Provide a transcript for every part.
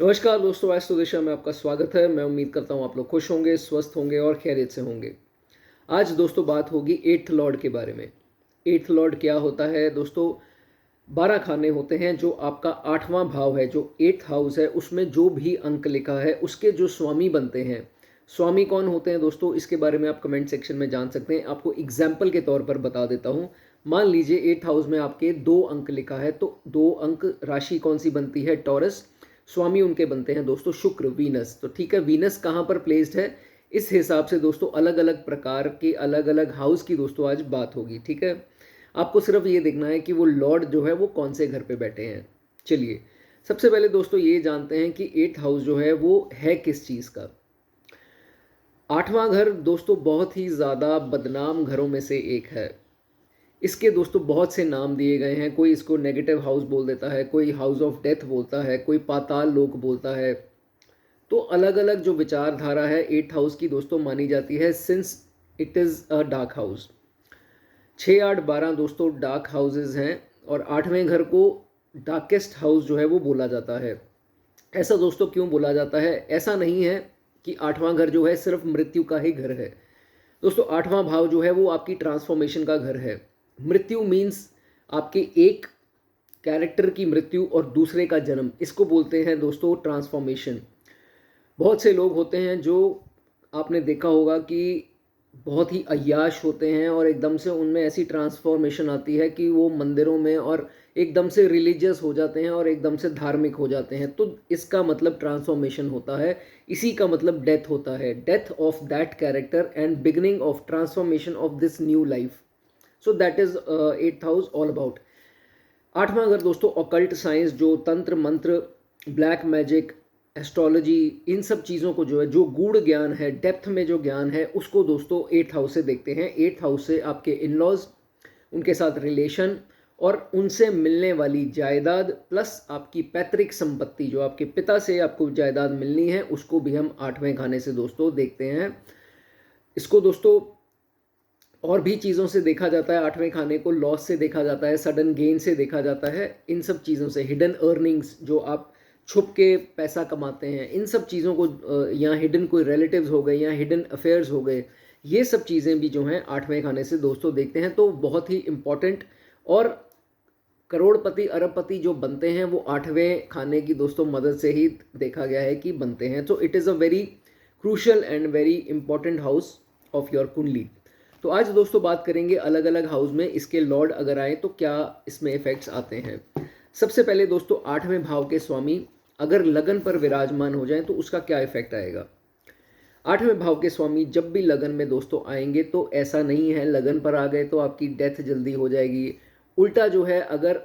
नमस्कार दोस्तों, वास्तु दिशा में आपका स्वागत है। मैं उम्मीद करता हूँ आप लोग खुश होंगे, स्वस्थ होंगे और खैरियत से होंगे। आज दोस्तों बात होगी एट्थ लॉर्ड के बारे में। एट्थ लॉर्ड क्या होता है दोस्तों? 12 खाने होते हैं। जो आपका 8वां भाव है, जो एट्थ हाउस है, उसमें जो भी अंक लिखा है उसके जो स्वामी बनते हैं। स्वामी कौन होते हैं दोस्तों, इसके बारे में आप कमेंट सेक्शन में जान सकते हैं। आपको एग्जाम्पल के तौर पर बता देता हूँ। मान लीजिए एट्थ हाउस में आपके 2 अंक लिखा है, तो 2 अंक राशि कौन सी बनती है? टॉरस। स्वामी उनके बनते हैं दोस्तों शुक्र, वीनस। तो ठीक है, वीनस कहाँ पर प्लेस्ड है, इस हिसाब से दोस्तों अलग अलग प्रकार के अलग अलग हाउस की दोस्तों आज बात होगी। ठीक है, आपको सिर्फ ये देखना है कि वो लॉर्ड जो है वो कौन से घर पे बैठे हैं। चलिए, सबसे पहले दोस्तों ये जानते हैं कि एट्थ हाउस जो है वो है किस चीज़ का। 8वां घर दोस्तों बहुत ही ज़्यादा बदनाम घरों में से एक है। इसके दोस्तों बहुत से नाम दिए गए हैं। कोई इसको नेगेटिव हाउस बोल देता है, कोई हाउस ऑफ डेथ बोलता है, कोई पाताल लोक बोलता है। तो अलग अलग जो विचारधारा है एट्थ हाउस की दोस्तों मानी जाती है, since it is a dark house. 6, 8, 12 दोस्तों डार्क हाउसेज हैं और 8वें घर को डार्केस्ट हाउस जो है वो बोला जाता है। ऐसा दोस्तों क्यों बोला जाता है? ऐसा नहीं है कि 8वां घर जो है सिर्फ मृत्यु का ही घर है। दोस्तों 8वां भाव जो है वो आपकी ट्रांसफॉर्मेशन का घर है। मृत्यु मीन्स आपके एक कैरेक्टर की मृत्यु और दूसरे का जन्म, इसको बोलते हैं दोस्तों ट्रांसफॉर्मेशन। बहुत से लोग होते हैं जो आपने देखा होगा कि बहुत ही अय्याश होते हैं और एकदम से उनमें ऐसी ट्रांसफॉर्मेशन आती है कि वो मंदिरों में और एकदम से रिलीजियस हो जाते हैं और एकदम से धार्मिक हो जाते हैं। तो इसका मतलब ट्रांसफॉर्मेशन होता है। इसी का मतलब डेथ होता है, death of that character and beginning of transformation of this new life. So that is eighth house all about. 8वां घर दोस्तों ऑकल्ट साइंस, जो तंत्र मंत्र, ब्लैक मैजिक, एस्ट्रोलॉजी, इन सब चीज़ों को जो है, जो गूढ़ ज्ञान है, डेप्थ में जो ज्ञान है, उसको दोस्तों एट्थ हाउस से देखते हैं। एट्थ हाउस से आपके इन लॉज, उनके साथ रिलेशन और उनसे मिलने वाली जायदाद प्लस आपकी पैतृक संपत्ति, जो आपके पिता से आपको जायदाद मिलनी है, उसको भी हम 8वें खाने से दोस्तों देखते हैं। इसको दोस्तों और भी चीज़ों से देखा जाता है। 8वें खाने को लॉस से देखा जाता है, सडन गेन से देखा जाता है, इन सब चीज़ों से, हिडन अर्निंग्स, जो आप छुप के पैसा कमाते हैं, इन सब चीज़ों को, या हिडन कोई रिलेटिव्स हो गए या हिडन अफेयर्स हो गए, ये सब चीज़ें भी जो हैं 8वें खाने से दोस्तों देखते हैं। तो बहुत ही इम्पॉर्टेंट। और करोड़पति अरबपति जो बनते हैं वो 8वें खाने की दोस्तों मदद से ही देखा गया है कि बनते हैं। तो it is a very crucial and very important house of your कुंडली। तो आज दोस्तों बात करेंगे अलग अलग हाउस में इसके लॉर्ड अगर आए तो क्या इसमें इफेक्ट्स आते हैं। सबसे पहले दोस्तों 8वें भाव के स्वामी अगर लगन पर विराजमान हो जाएं तो उसका क्या इफेक्ट आएगा। 8वें भाव के स्वामी जब भी लगन में दोस्तों आएंगे तो ऐसा नहीं है लगन पर आ गए तो आपकी डेथ जल्दी हो जाएगी। उल्टा जो है, अगर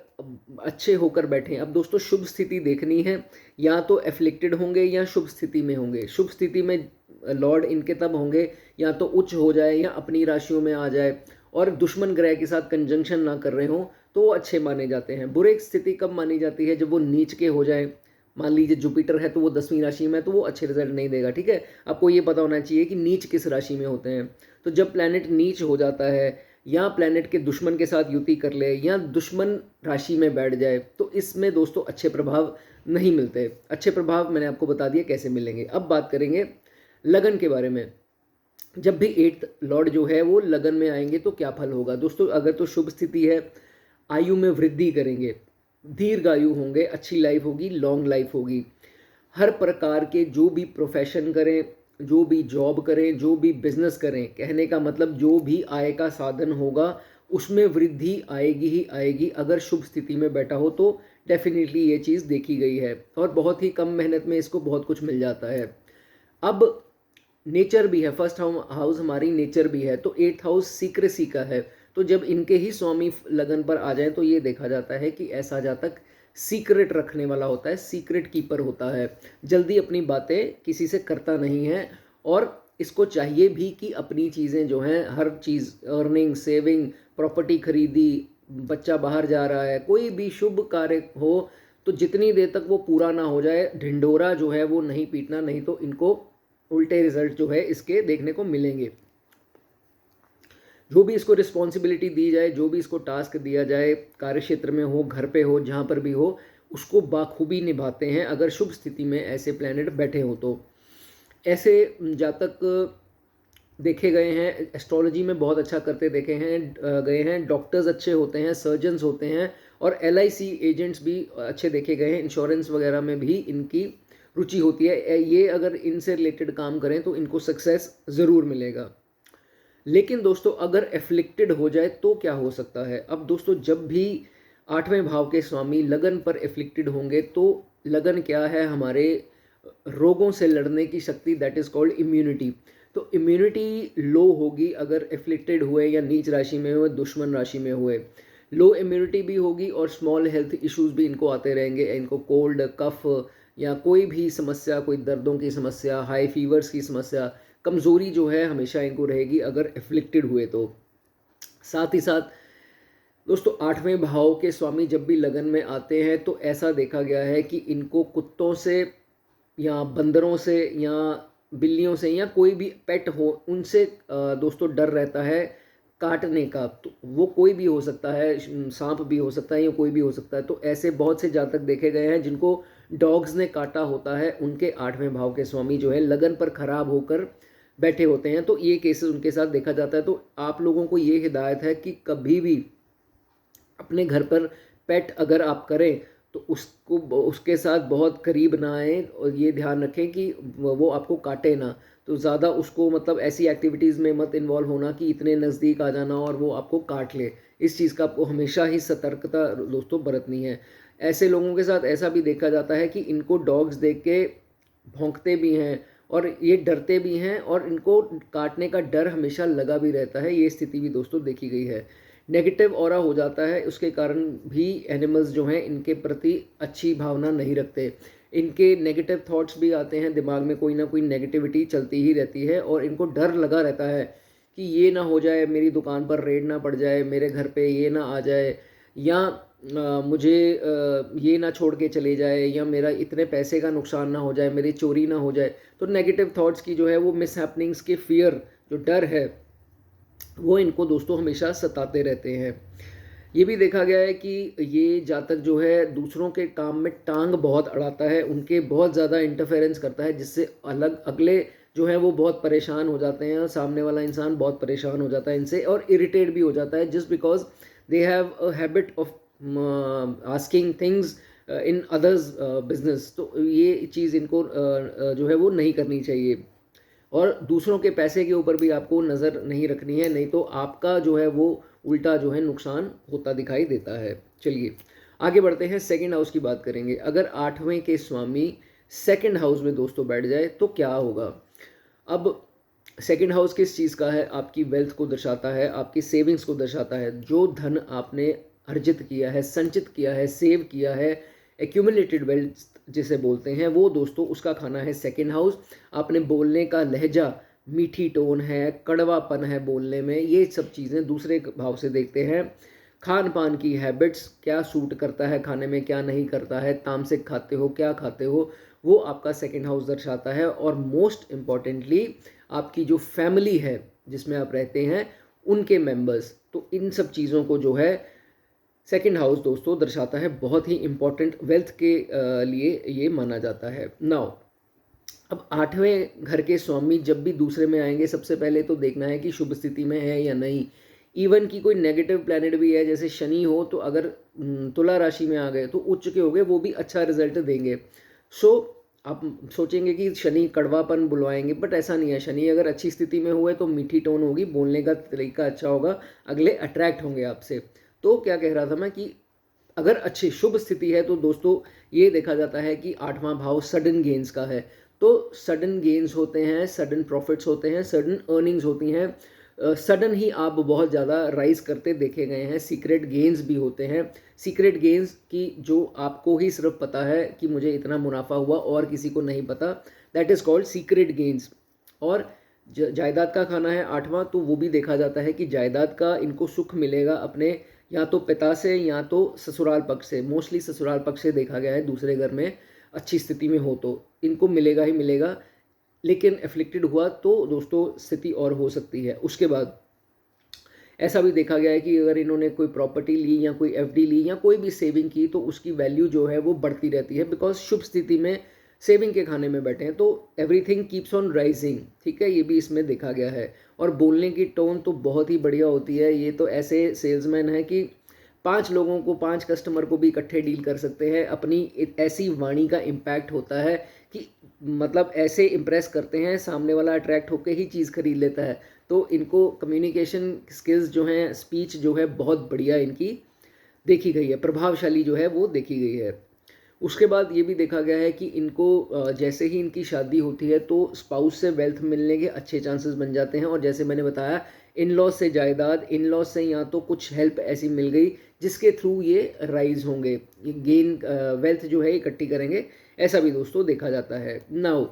अच्छे होकर बैठे, अब दोस्तों शुभ स्थिति देखनी है, या तो एफ्लिक्टेड होंगे या शुभ स्थिति में होंगे। शुभ स्थिति में लॉर्ड इनके तब होंगे या तो उच्च हो जाए या अपनी राशियों में आ जाए और दुश्मन ग्रह के साथ कंजंक्शन ना कर रहे हो, तो वो अच्छे माने जाते हैं। बुरे स्थिति कब मानी जाती है? जब वो नीच के हो जाए। मान लीजिए जुपिटर है तो वो 10वीं राशि में है तो वो अच्छे रिजल्ट नहीं देगा। ठीक है, आपको ये पता होना चाहिए कि नीच किस राशि में होते हैं। तो जब प्लैनेट नीच हो जाता है या प्लैनेट के दुश्मन के साथ युति कर ले या दुश्मन राशि में बैठ जाए, तो इसमें दोस्तों अच्छे प्रभाव नहीं मिलते। अच्छे प्रभाव मैंने आपको बता दिया कैसे मिलेंगे। अब बात करेंगे लगन के बारे में। जब भी एट्थ लॉर्ड जो है वो लगन में आएंगे तो क्या फल होगा दोस्तों? अगर तो शुभ स्थिति है, आयु में वृद्धि करेंगे, दीर्घ आयु होंगे, अच्छी लाइफ होगी, लॉन्ग लाइफ होगी। हर प्रकार के जो भी प्रोफेशन करें, जो भी जॉब करें, जो भी बिजनेस करें, कहने का मतलब जो भी आय का साधन होगा उसमें वृद्धि आएगी ही आएगी अगर शुभ स्थिति में बैठा हो तो। डेफिनेटली ये चीज़ देखी गई है और बहुत ही कम मेहनत में इसको बहुत कुछ मिल जाता है। अब नेचर भी है, फर्स्ट हाउस हमारी नेचर भी है, तो एट्थ हाउस सीक्रेसी का है। तो जब इनके ही स्वामी लगन पर आ जाए तो ये देखा जाता है कि ऐसा जातक सीक्रेट रखने वाला होता है, सीक्रेट कीपर होता है, जल्दी अपनी बातें किसी से करता नहीं है। और इसको चाहिए भी कि अपनी चीज़ें जो हैं, हर चीज़, अर्निंग, सेविंग, प्रॉपर्टी खरीदी, बच्चा बाहर जा रहा है, कोई भी शुभ कार्य हो, तो जितनी देर तक वो पूरा ना हो जाए ढिंडोरा जो है वो नहीं पीटना, नहीं तो इनको उल्टे रिजल्ट जो है इसके देखने को मिलेंगे। जो भी इसको रिस्पॉन्सिबिलिटी दी जाए, जो भी इसको टास्क दिया जाए, कार्य क्षेत्र में हो, घर पे हो, जहाँ पर भी हो, उसको बाखूबी निभाते हैं अगर शुभ स्थिति में ऐसे प्लैनेट बैठे हो तो। ऐसे जातक देखे गए हैं, एस्ट्रोलॉजी में बहुत अच्छा करते देखे हैं गए हैं, डॉक्टर्स अच्छे होते हैं, सर्जन्स होते हैं, और LIC एजेंट्स भी अच्छे देखे गए हैं, इंश्योरेंस वगैरह में भी इनकी रुचि होती है। ये अगर इनसे रिलेटेड काम करें तो इनको सक्सेस ज़रूर मिलेगा। लेकिन दोस्तों अगर एफ्लिक्टेड हो जाए तो क्या हो सकता है? अब दोस्तों जब भी 8वें भाव के स्वामी लगन पर एफ्लिक्टेड होंगे तो लगन क्या है? हमारे रोगों से लड़ने की शक्ति, दैट इज़ कॉल्ड इम्यूनिटी। तो इम्यूनिटी लो होगी अगर एफ्लिक्टेड हुए या नीच राशि में हुए, दुश्मन राशि में हुए। लो इम्यूनिटी भी होगी और स्मॉल हेल्थ इश्यूज भी इनको आते रहेंगे। इनको कोल्ड, कफ या कोई भी समस्या, कोई दर्दों की समस्या, हाई फीवर्स की समस्या, कमज़ोरी जो है हमेशा इनको रहेगी अगर एफ्लिक्टेड हुए तो। साथ ही साथ दोस्तों 8वें भाव के स्वामी जब भी लगन में आते हैं तो ऐसा देखा गया है कि इनको कुत्तों से या बंदरों से या बिल्लियों से या कोई भी पेट हो उनसे दोस्तों डर रहता है काटने का। तो वो कोई भी हो सकता है, सांप भी हो सकता है या कोई भी हो सकता है। तो ऐसे बहुत से जातक देखे गए हैं जिनको डॉग्स ने काटा होता है, उनके 8वें भाव के स्वामी जो है लगन पर खराब होकर बैठे होते हैं। तो ये केसेस उनके साथ देखा जाता है। तो आप लोगों को ये हिदायत है कि कभी भी अपने घर पर पेट अगर आप करें तो उसको उसके साथ बहुत करीब ना आए, और ये ध्यान रखें कि वो आपको काटे ना। तो ज़्यादा उसको मतलब ऐसी एक्टिविटीज़ में मत इन्वॉल्व होना कि इतने नज़दीक आ जाना और वो आपको काट ले। इस चीज़ का आपको हमेशा ही सतर्कता दोस्तों बरतनी है। ऐसे लोगों के साथ ऐसा भी देखा जाता है कि इनको डॉग्स देख के भौंकते भी हैं और ये डरते भी हैं और इनको काटने का डर हमेशा लगा भी रहता है। ये स्थिति भी दोस्तों देखी गई है। नेगेटिव ऑरा हो जाता है, उसके कारण भी एनिमल्स जो हैं इनके प्रति अच्छी भावना नहीं रखते। इनके नेगेटिव थॉट्स भी आते हैं दिमाग में, कोई ना कोई नेगेटिविटी चलती ही रहती है और इनको डर लगा रहता है कि ये ना हो जाए, मेरी दुकान पर रेड ना पड़ जाए, मेरे घर पे ये ना आ जाए, या मुझे ये ना छोड़ के चले जाए, या मेरा इतने पैसे का नुकसान ना हो जाए, मेरी चोरी ना हो जाए। तो नेगेटिव थॉट्स की जो है वो मिस हैपनिंग्स के फियर, जो डर है वो इनको दोस्तों हमेशा सताते रहते हैं। ये भी देखा गया है कि ये जातक जो है दूसरों के काम में टांग बहुत अड़ाता है, उनके बहुत ज़्यादा इंटरफेरेंस करता है, जिससे अलग अगले जो है वो बहुत परेशान हो जाते हैं और सामने वाला इंसान बहुत परेशान हो जाता है इनसे और इरिटेट भी हो जाता है, just because they have a habit of asking things in others business. तो ये चीज़ इनको जो है वो नहीं करनी चाहिए और दूसरों के पैसे के ऊपर भी आपको नज़र नहीं रखनी है, नहीं तो आपका जो है वो उल्टा जो है नुकसान होता दिखाई देता है। चलिए आगे बढ़ते हैं, सेकंड हाउस की बात करेंगे। अगर 8वें के स्वामी सेकंड हाउस में दोस्तों बैठ जाए तो क्या होगा? अब सेकंड हाउस किस चीज़ का है? आपकी वेल्थ को दर्शाता है, आपकी सेविंग्स को दर्शाता है। जो धन आपने अर्जित किया है, संचित किया है, सेव किया है, एक्यूमुलेटेड वेल्थ जिसे बोलते हैं, वो दोस्तों उसका खाना है सेकंड हाउस। आपने बोलने का लहजा, मीठी टोन है, कड़वापन है बोलने में, ये सब चीज़ें दूसरे भाव से देखते हैं। खान पान की हैबिट्स, क्या सूट करता है खाने में, क्या नहीं करता है, तामसिक खाते हो, क्या खाते हो, वो आपका सेकंड हाउस दर्शाता है। और मोस्ट इम्पॉर्टेंटली आपकी जो फैमिली है जिसमें आप रहते हैं, उनके मेंबर्स, तो इन सब चीज़ों को जो है सेकंड हाउस दोस्तों दर्शाता है। बहुत ही इंपॉर्टेंट वेल्थ के लिए ये माना जाता है। नाउ अब 8वें घर के स्वामी जब भी दूसरे में आएंगे, सबसे पहले तो देखना है कि शुभ स्थिति में है या नहीं। इवन की कोई नेगेटिव प्लैनेट भी है, जैसे शनि हो, तो अगर तुला राशि में आ गए तो उच्च के हो गए, वो भी अच्छा रिजल्ट देंगे। सो आप सोचेंगे कि शनि कड़वापन बुलवाएंगे, बट ऐसा नहीं है। शनि अगर अच्छी स्थिति में हुए तो मीठी टोन होगी, बोलने का तरीका अच्छा होगा, अगले अट्रैक्ट होंगे आपसे। तो क्या कह रहा था मैं कि अगर अच्छी शुभ स्थिति है तो दोस्तों ये देखा जाता है कि 8वां भाव सडन गेन्स का है। तो सडन गेन्स होते हैं, सडन प्रॉफिट्स होते हैं, सडन अर्निंग्स होती हैं, सडन ही आप बहुत ज़्यादा राइज करते देखे गए हैं। सीक्रेट गेन्स भी होते हैं, सीक्रेट गेन्स की जो आपको ही सिर्फ पता है कि मुझे इतना मुनाफा हुआ और किसी को नहीं पता, that is called secret gains. और जायदाद का खाना है 8वां, तो वो भी देखा जाता है कि जायदाद का इनको सुख मिलेगा अपने या तो पिता से या तो ससुराल पक्ष से। मोस्टली ससुराल पक्ष से देखा गया है, दूसरे घर में अच्छी स्थिति में हो तो इनको मिलेगा ही मिलेगा। लेकिन एफ्लिक्टेड हुआ तो दोस्तों स्थिति और हो सकती है। उसके बाद ऐसा भी देखा गया है कि अगर इन्होंने कोई प्रॉपर्टी ली या कोई एफडी ली या कोई भी सेविंग की तो उसकी वैल्यू जो है वो बढ़ती रहती है, बिकॉज शुभ स्थिति में सेविंग के खाने में बैठे हैं तो एवरीथिंग कीप्स ऑन राइजिंग। ठीक है, ये भी इसमें देखा गया है। और बोलने की टोन तो बहुत ही बढ़िया होती है। ये तो ऐसे सेल्समैन है कि 5 लोगों को, 5 कस्टमर को भी इकट्ठे डील कर सकते हैं। अपनी ऐसी वाणी का इम्पैक्ट होता है कि मतलब ऐसे इम्प्रेस करते हैं, सामने वाला अट्रैक्ट होकर ही चीज़ खरीद लेता है। तो इनको कम्युनिकेशन स्किल्स जो हैं, स्पीच जो है बहुत बढ़िया इनकी देखी गई है, प्रभावशाली जो है वो देखी गई है। उसके बाद ये भी देखा गया है कि इनको जैसे ही इनकी शादी होती है तो स्पाउस से वेल्थ मिलने के अच्छे चांसेस बन जाते हैं। और जैसे मैंने बताया, इन लॉज से जायदाद, इन लॉज से या तो कुछ हेल्प ऐसी मिल गई जिसके थ्रू ये राइज होंगे, ये गेन वेल्थ जो है इकट्ठी करेंगे, ऐसा भी दोस्तों देखा जाता है। नाउ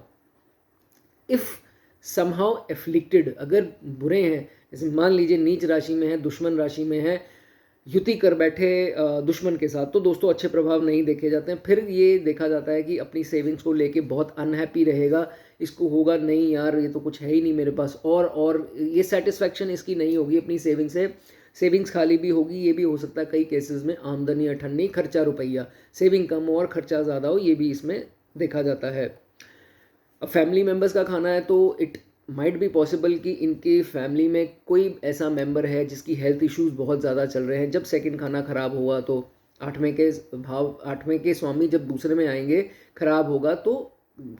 इफ़ समहाउ एफ्लिक्टेड, अगर बुरे हैं, जैसे मान लीजिए नीच राशि में है, दुश्मन राशि में है, युति कर बैठे दुश्मन के साथ, तो दोस्तों अच्छे प्रभाव नहीं देखे जाते हैं। फिर ये देखा जाता है कि अपनी सेविंग्स को लेके बहुत अनहैप्पी रहेगा, इसको होगा नहीं यार ये तो कुछ है ही नहीं मेरे पास, और ये सेटिस्फैक्शन इसकी नहीं होगी अपनी सेविंग से। सेविंग्स खाली भी होगी, ये भी हो सकता है कई केसेस में आमदनी अठन्नी, खर्चा रुपया, सेविंग कम हो और खर्चा ज़्यादा हो, ये भी इसमें देखा जाता है। अब फैमिली मेम्बर्स का खाना है तो इट माइट बी पॉसिबल कि इनके फैमिली में कोई ऐसा मेंबर है जिसकी हेल्थ इश्यूज बहुत ज़्यादा चल रहे हैं। जब सेकंड खाना खराब हुआ तो आठवें के स्वामी जब दूसरे में आएंगे, खराब होगा तो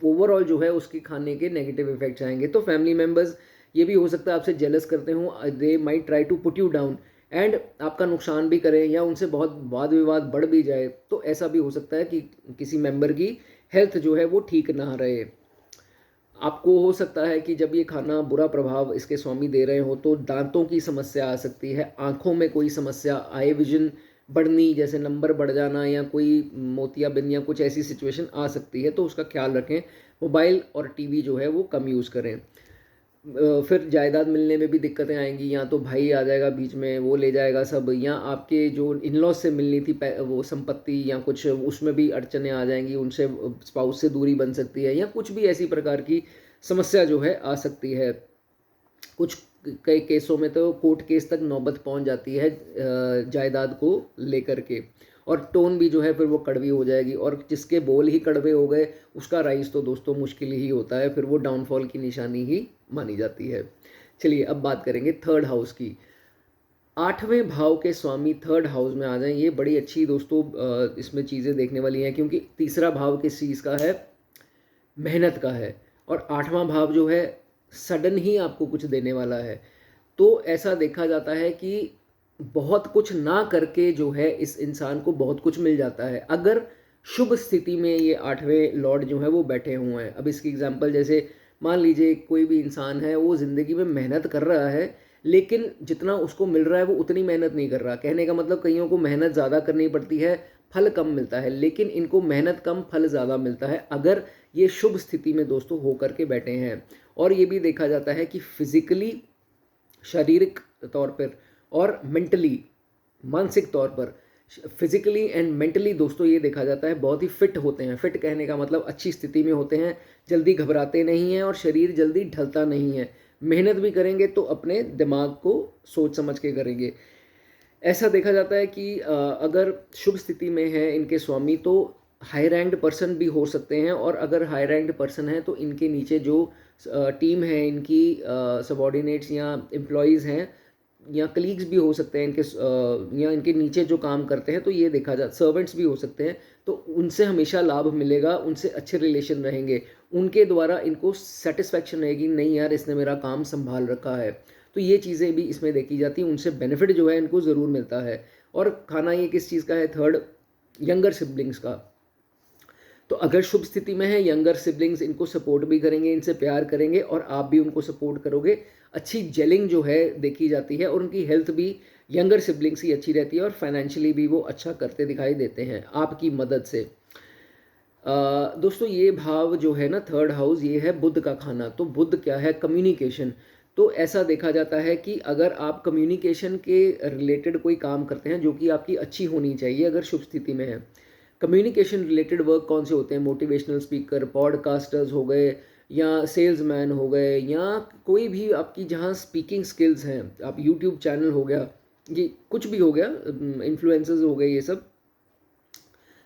ओवरऑल जो है उसके खाने के नेगेटिव इफेक्ट्स आएंगे। तो फैमिली मेम्बर्स ये भी हो सकता है आपसे जेलस करते हों, they might try to put you down and आपका नुकसान भी करें, या उनसे बहुत वाद विवाद बढ़ भी जाए। तो ऐसा भी हो सकता है कि किसी मेंबर की हेल्थ जो है वो ठीक ना रहे। आपको हो सकता है कि जब ये खाना बुरा प्रभाव इसके स्वामी दे रहे हो तो दांतों की समस्या आ सकती है, आंखों में कोई समस्या, आई विजन बढ़नी, जैसे नंबर बढ़ जाना या कोई मोतियाबिंद या कुछ ऐसी सिचुएशन आ सकती है, तो उसका ख्याल रखें। मोबाइल और टीवी जो है वो कम यूज़ करें। फिर जायदाद मिलने में भी दिक्कतें आएंगी, या तो भाई आ जाएगा बीच में, वो ले जाएगा सब, या आपके जो इन लॉज से मिलनी थी वो संपत्ति या कुछ, उसमें भी अड़चने आ जाएंगी, उनसे स्पाउस से दूरी बन सकती है, या कुछ भी ऐसी प्रकार की समस्या जो है आ सकती है। कुछ कई केसों में तो कोर्ट केस तक नौबत पहुंच जाती है जायदाद को लेकर के, और टोन भी जो है फिर वो कड़वी हो जाएगी, और जिसके बोल ही कड़वे हो गए उसका राइज तो दोस्तों मुश्किल ही होता है, फिर वो डाउनफॉल की निशानी ही मानी जाती है। चलिए अब बात करेंगे थर्ड हाउस की। 8वें भाव के स्वामी थर्ड हाउस में आ जाएं, ये बड़ी अच्छी दोस्तों इसमें चीज़ें देखने वाली हैं, क्योंकि तीसरा भाव किस चीज़ का है, मेहनत का है, और 8वां भाव जो है सडन ही आपको कुछ देने वाला है। तो ऐसा देखा जाता है कि बहुत कुछ ना करके जो है इस इंसान को बहुत कुछ मिल जाता है, अगर शुभ स्थिति में ये 8वें लॉर्ड जो है वो बैठे हुए हैं। अब इसकी एग्जांपल, जैसे मान लीजिए कोई भी इंसान है, वो ज़िंदगी में मेहनत कर रहा है, लेकिन जितना उसको मिल रहा है वो उतनी मेहनत नहीं कर रहा। कहने का मतलब, कईयों को मेहनत ज़्यादा करनी पड़ती है, फल कम मिलता है, लेकिन इनको मेहनत कम फल ज़्यादा मिलता है अगर ये शुभ स्थिति में दोस्तों होकर के बैठे हैं। और ये भी देखा जाता है कि फिजिकली, शारीरिक तौर पर, और मेंटली, मानसिक तौर पर, फिजिकली एंड मेंटली दोस्तों ये देखा जाता है बहुत ही फिट होते हैं। फिट कहने का मतलब अच्छी स्थिति में होते हैं, जल्दी घबराते नहीं हैं, और शरीर जल्दी ढलता नहीं है। मेहनत भी करेंगे तो अपने दिमाग को सोच समझ के करेंगे। ऐसा देखा जाता है कि अगर शुभ स्थिति में है इनके स्वामी तो हाई रैंक्ड पर्सन भी हो सकते हैं, और अगर हाई रैंक्ड पर्सन है तो इनके नीचे जो टीम है इनकी, सबॉर्डिनेट्स या एम्प्लॉयज़ हैं या कलीग्स भी हो सकते हैं इनके, या इनके नीचे जो काम करते हैं, तो ये देखा जा, सर्वेंट्स भी हो सकते हैं, तो उनसे हमेशा लाभ मिलेगा, उनसे अच्छे रिलेशन रहेंगे, उनके द्वारा इनको सेटिस्फैक्शन रहेगी, नहीं यार इसने मेरा काम संभाल रखा है। तो ये चीज़ें भी इसमें देखी जाती हैं, उनसे बेनिफिट जो है इनको ज़रूर मिलता है। और खाना ये किस चीज़ का है, थर्ड, यंगर सिबलिंग्स का। तो अगर शुभ स्थिति में है, यंगर सिबलिंग्स इनको सपोर्ट भी करेंगे, इनसे प्यार करेंगे, और आप भी उनको सपोर्ट करोगे। अच्छी जेलिंग जो है देखी जाती है, और उनकी हेल्थ भी यंगर सिबलिंग्स ही अच्छी रहती है, और फाइनेंशियली भी वो अच्छा करते दिखाई देते हैं आपकी मदद से। दोस्तों ये भाव जो है ना, थर्ड हाउस, ये है बुध का खाना। तो बुध क्या है, कम्युनिकेशन। तो ऐसा देखा जाता है कि अगर आप कम्युनिकेशन के रिलेटेड कोई काम करते हैं जो कि आपकी अच्छी होनी चाहिए, अगर शुभ स्थिति में है, कम्युनिकेशन रिलेटेड वर्क कौन से होते हैं, मोटिवेशनल स्पीकर, पॉडकास्टर्स हो गए, या सेल्समैन हो गए, या कोई भी आपकी जहाँ स्पीकिंग स्किल्स हैं, आप यूट्यूब चैनल हो गया, ये कुछ भी हो गया, इन्फ्लुएंसर्स हो गए ये सब,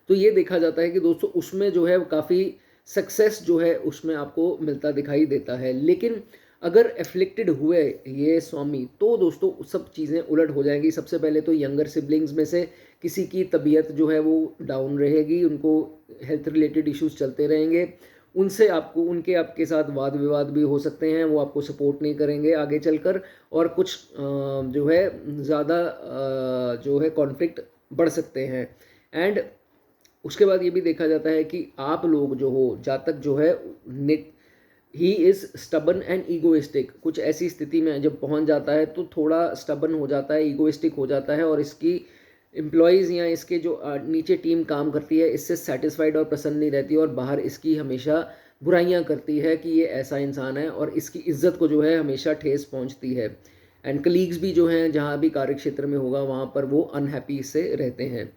तो ये देखा जाता है कि दोस्तों उसमें जो है काफ़ी सक्सेस जो है उसमें आपको मिलता दिखाई देता है। लेकिन अगर एफ्लिक्टेड हुए ये स्वामी तो दोस्तों सब चीज़ें उलट हो जाएंगी। सबसे पहले तो यंगर सिबलिंग्स में से किसी की तबीयत जो है वो डाउन रहेगी, उनको हेल्थ रिलेटेड इश्यूज चलते रहेंगे, उनसे आपको उनके आपके साथ वाद विवाद भी हो सकते हैं, वो आपको सपोर्ट नहीं करेंगे आगे चलकर, और कुछ जो है ज़्यादा जो है कॉन्फ्लिक्ट बढ़ सकते हैं। एंड उसके बाद ये भी देखा जाता है कि आप लोग जो हो, जातक जो है he is stubborn and egoistic, कुछ ऐसी स्थिति में जब पहुंच जाता है तो थोड़ा स्टबन हो जाता है, ईगोइस्टिक हो जाता है, और इसकी एम्प्लॉयज़ या इसके जो नीचे टीम काम करती है इससे सेटिस्फाइड और प्रसन्न नहीं रहती, और बाहर इसकी हमेशा बुराइयां करती है कि ये ऐसा इंसान है, और इसकी इज्जत को जो है हमेशा ठेस पहुंचती है। एंड कलीग्स भी जो हैं जहाँ भी कार्य क्षेत्र में होगा वहाँ पर वो अनहैप्पी से रहते हैं।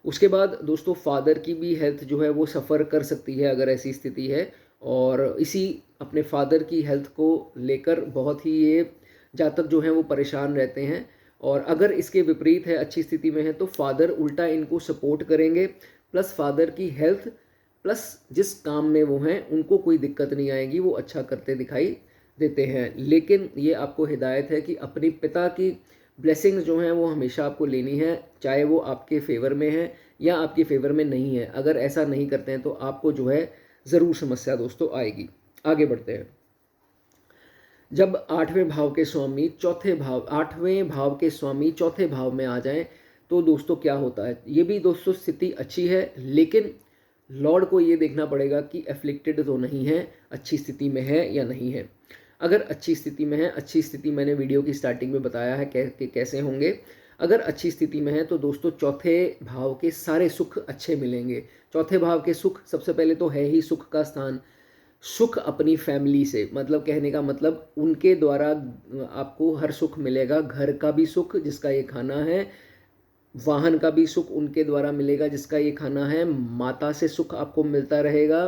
उसके बाद दोस्तों फादर की भी हेल्थ जो है वो सफ़र कर सकती है अगर ऐसी स्थिति है, और इसी अपने फादर की हेल्थ को लेकर बहुत ही ये जातक जो हैं वो परेशान रहते हैं। और अगर इसके विपरीत है, अच्छी स्थिति में है, तो फादर उल्टा इनको सपोर्ट करेंगे, प्लस फादर की हेल्थ प्लस जिस काम में वो हैं उनको कोई दिक्कत नहीं आएगी, वो अच्छा करते दिखाई देते हैं। लेकिन ये आपको हिदायत है कि अपने पिता की ब्लेसिंग्स जो हैं वो हमेशा आपको लेनी है, चाहे वो आपके फेवर में है या आपके फेवर में नहीं है। अगर ऐसा नहीं करते हैं तो आपको जो है ज़रूर समस्या दोस्तों आएगी। आगे बढ़ते हैं। जब आठवें भाव के स्वामी चौथे भाव आठवें भाव के स्वामी चौथे भाव में आ जाएं तो दोस्तों क्या होता है, ये भी दोस्तों स्थिति अच्छी है, लेकिन लॉर्ड को ये देखना पड़ेगा कि एफ्लिक्टेड तो नहीं है, अच्छी स्थिति में है या नहीं है। अगर अच्छी स्थिति में है, अच्छी स्थिति मैंने वीडियो की स्टार्टिंग में बताया है कि कैसे होंगे। अगर अच्छी स्थिति में है तो दोस्तों चौथे भाव के सारे सुख अच्छे मिलेंगे। चौथे भाव के सुख सबसे पहले तो है ही सुख का स्थान। सुख अपनी फैमिली से, मतलब कहने का मतलब उनके द्वारा आपको हर सुख मिलेगा, घर का भी सुख जिसका ये खाना है, वाहन का भी सुख उनके द्वारा मिलेगा जिसका ये खाना है, माता से सुख आपको मिलता रहेगा,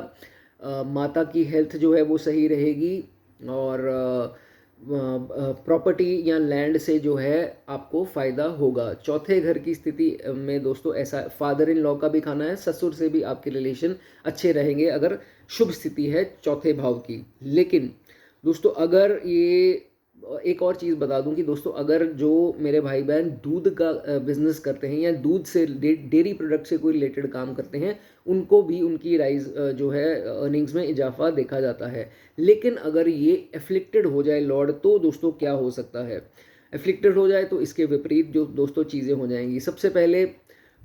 माता की हेल्थ जो है वो सही रहेगी, और प्रॉपर्टी या लैंड से जो है आपको फ़ायदा होगा। चौथे घर की स्थिति में दोस्तों ऐसा फादर इन लॉ का भी खाना है, ससुर से भी आपके रिलेशन अच्छे रहेंगे अगर शुभ स्थिति है चौथे भाव की। लेकिन दोस्तों अगर ये एक और चीज़ बता दूं कि दोस्तों अगर जो मेरे भाई बहन दूध का बिजनेस करते हैं या दूध से डेयरी प्रोडक्ट से कोई रिलेटेड काम करते हैं, उनको भी उनकी राइज जो है अर्निंग्स में इजाफा देखा जाता है। लेकिन अगर ये एफ्लिक्टेड हो जाए लॉर्ड तो दोस्तों क्या हो सकता है, एफ्लिक्टेड हो जाए तो इसके विपरीत जो दोस्तों चीज़ें हो जाएंगी। सबसे पहले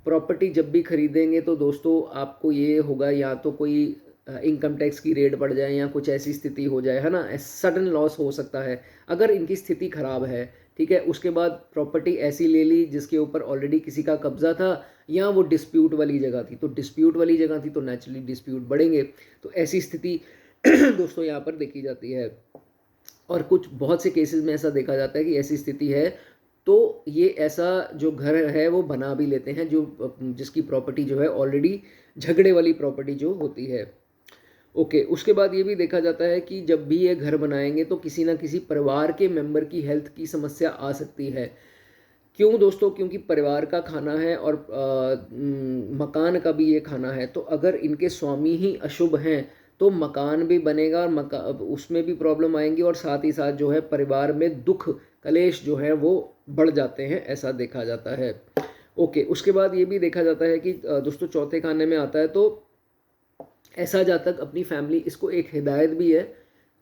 प्रॉपर्टी जब भी खरीदेंगे तो दोस्तों आपको ये होगा, या तो कोई इनकम टैक्स की रेड बढ़ जाए या कुछ ऐसी स्थिति हो जाए, है ना, सडन लॉस हो सकता है अगर इनकी स्थिति खराब है। ठीक है, उसके बाद प्रॉपर्टी ऐसी ले ली जिसके ऊपर ऑलरेडी किसी का कब्जा था, या वो डिस्प्यूट वाली जगह थी, तो डिस्प्यूट वाली जगह थी तो नेचुरली डिस्प्यूट बढ़ेंगे। तो ऐसी स्थिति दोस्तों यहाँ पर देखी जाती है, और कुछ बहुत से केसेस में ऐसा देखा जाता है कि ऐसी स्थिति है तो ये ऐसा जो घर है वो बना भी लेते हैं, जो जिसकी प्रॉपर्टी जो है ऑलरेडी झगड़े वाली प्रॉपर्टी जो होती है। ओके, उसके बाद ये भी देखा जाता है कि जब भी ये घर बनाएंगे तो किसी ना किसी परिवार के मेंबर की हेल्थ की समस्या आ सकती है। क्यों दोस्तों, क्योंकि परिवार का खाना है और मकान का भी ये खाना है, तो अगर इनके स्वामी ही अशुभ हैं तो मकान भी बनेगा और उसमें भी प्रॉब्लम आएंगी, और साथ ही साथ जो है परिवार में दुख कलेश जो है वो बढ़ जाते हैं, ऐसा देखा जाता है। ओके, उसके बाद ये भी देखा जाता है कि दोस्तों चौथे खाने में आता है तो ऐसा जातक अपनी फैमिली, इसको एक हिदायत भी है,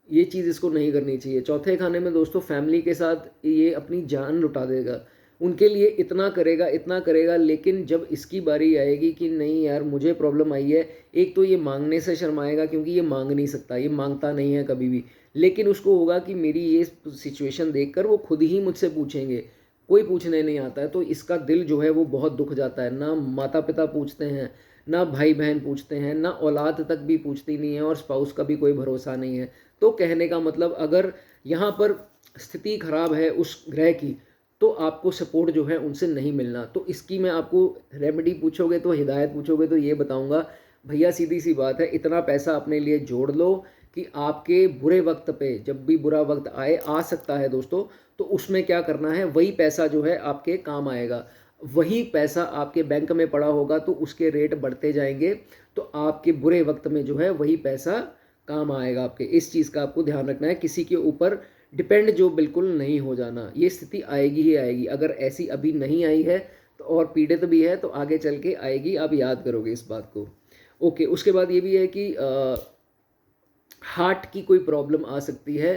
ये चीज़ इसको नहीं करनी चाहिए। चौथे खाने में दोस्तों फैमिली के साथ ये अपनी जान लुटा देगा, उनके लिए इतना करेगा इतना करेगा, लेकिन जब इसकी बारी आएगी कि नहीं यार मुझे प्रॉब्लम आई है, एक तो ये मांगने से शर्माएगा क्योंकि ये मांग नहीं सकता, ये मांगता नहीं है कभी भी, लेकिन उसको होगा कि मेरी ये सिचुएशन देखकर वो खुद ही मुझसे पूछेंगे, कोई पूछने नहीं आता है, तो इसका दिल जो है वो बहुत दुख जाता है। ना माता पिता पूछते हैं, ना भाई बहन पूछते हैं, ना औलाद तक भी पूछती नहीं है, और स्पाउस का भी कोई भरोसा नहीं है। तो कहने का मतलब अगर यहाँ पर स्थिति खराब है उस ग्रह की तो आपको सपोर्ट जो है उनसे नहीं मिलना। तो इसकी मैं आपको रेमेडी पूछोगे तो, हिदायत पूछोगे तो ये बताऊंगा, भैया सीधी सी बात है, इतना पैसा अपने लिए जोड़ लो कि आपके बुरे वक्त पे, जब भी बुरा वक्त आए, आ सकता है दोस्तों, तो उसमें क्या करना है, वही पैसा जो है आपके काम आएगा। वही पैसा आपके बैंक में पड़ा होगा तो उसके रेट बढ़ते जाएंगे, तो आपके बुरे वक्त में जो है वही पैसा काम आएगा आपके। इस चीज़ का आपको ध्यान रखना है, किसी के ऊपर डिपेंड जो बिल्कुल नहीं हो जाना। ये स्थिति आएगी ही आएगी, अगर ऐसी अभी नहीं आई है तो और पीड़ित भी है तो आगे चल के आएगी, आप याद करोगे इस बात को। ओके, उसके बाद ये भी है कि हार्ट की कोई प्रॉब्लम आ सकती है।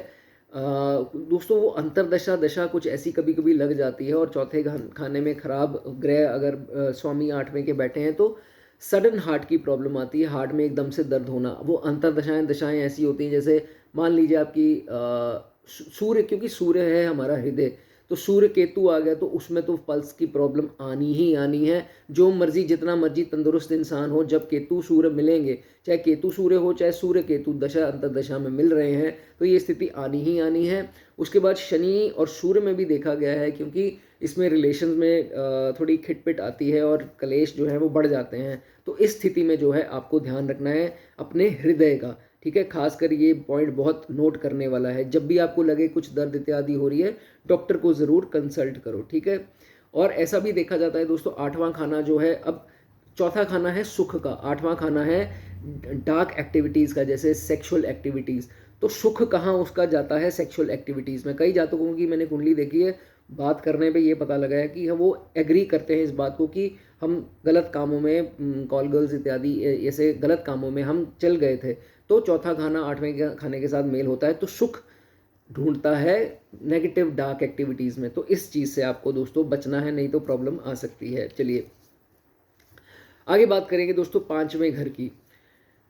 दोस्तों वो अंतरदशा दशा कुछ ऐसी कभी कभी लग जाती है, और चौथे खाने में खराब ग्रह अगर स्वामी 8वें के बैठे हैं तो सडन हार्ट की प्रॉब्लम आती है, हार्ट में एकदम से दर्द होना। वो अंतरदशाएं दशाएं ऐसी होती हैं, जैसे मान लीजिए आपकी सूर्य, क्योंकि सूर्य है हमारा हृदय, तो सूर्य केतु आ गया तो उसमें तो पल्स की प्रॉब्लम आनी ही आनी है। जो मर्जी जितना मर्जी तंदुरुस्त इंसान हो, जब केतु सूर्य मिलेंगे, चाहे केतु सूर्य हो चाहे सूर्य केतु दशा अंतरदशा में मिल रहे हैं, तो ये स्थिति आनी ही आनी है। उसके बाद शनि और सूर्य में भी देखा गया है, क्योंकि इसमें रिलेशन में थोड़ी खिटपिट आती है और कलेश जो है वो बढ़ जाते हैं। तो इस स्थिति में जो है आपको ध्यान रखना है अपने हृदय का, ठीक है। खासकर ये पॉइंट बहुत नोट करने वाला है, जब भी आपको लगे कुछ दर्द इत्यादि हो रही है, डॉक्टर को ज़रूर कंसल्ट करो, ठीक है। और ऐसा भी देखा जाता है दोस्तों, 8वां खाना जो है, अब चौथा खाना है सुख का, 8वां खाना है डार्क एक्टिविटीज़ का, जैसे सेक्सुअल एक्टिविटीज़। तो सुख कहाँ उसका जाता है, सेक्सुअल एक्टिविटीज़ में। कई जातकों की मैंने कुंडली देखी है, बात करने पे ये पता लगा है कि वो एग्री करते हैं इस बात को कि हम गलत कामों में, कॉल गर्ल्स इत्यादि ऐसे गलत कामों में हम चल गए थे। तो चौथा खाना 8वें खाने के साथ मेल होता है, तो सुख ढूंढता है नेगेटिव डार्क एक्टिविटीज़ में। तो इस चीज़ से आपको दोस्तों बचना है, नहीं तो प्रॉब्लम आ सकती है। चलिए आगे बात करेंगे दोस्तों 5वें घर की।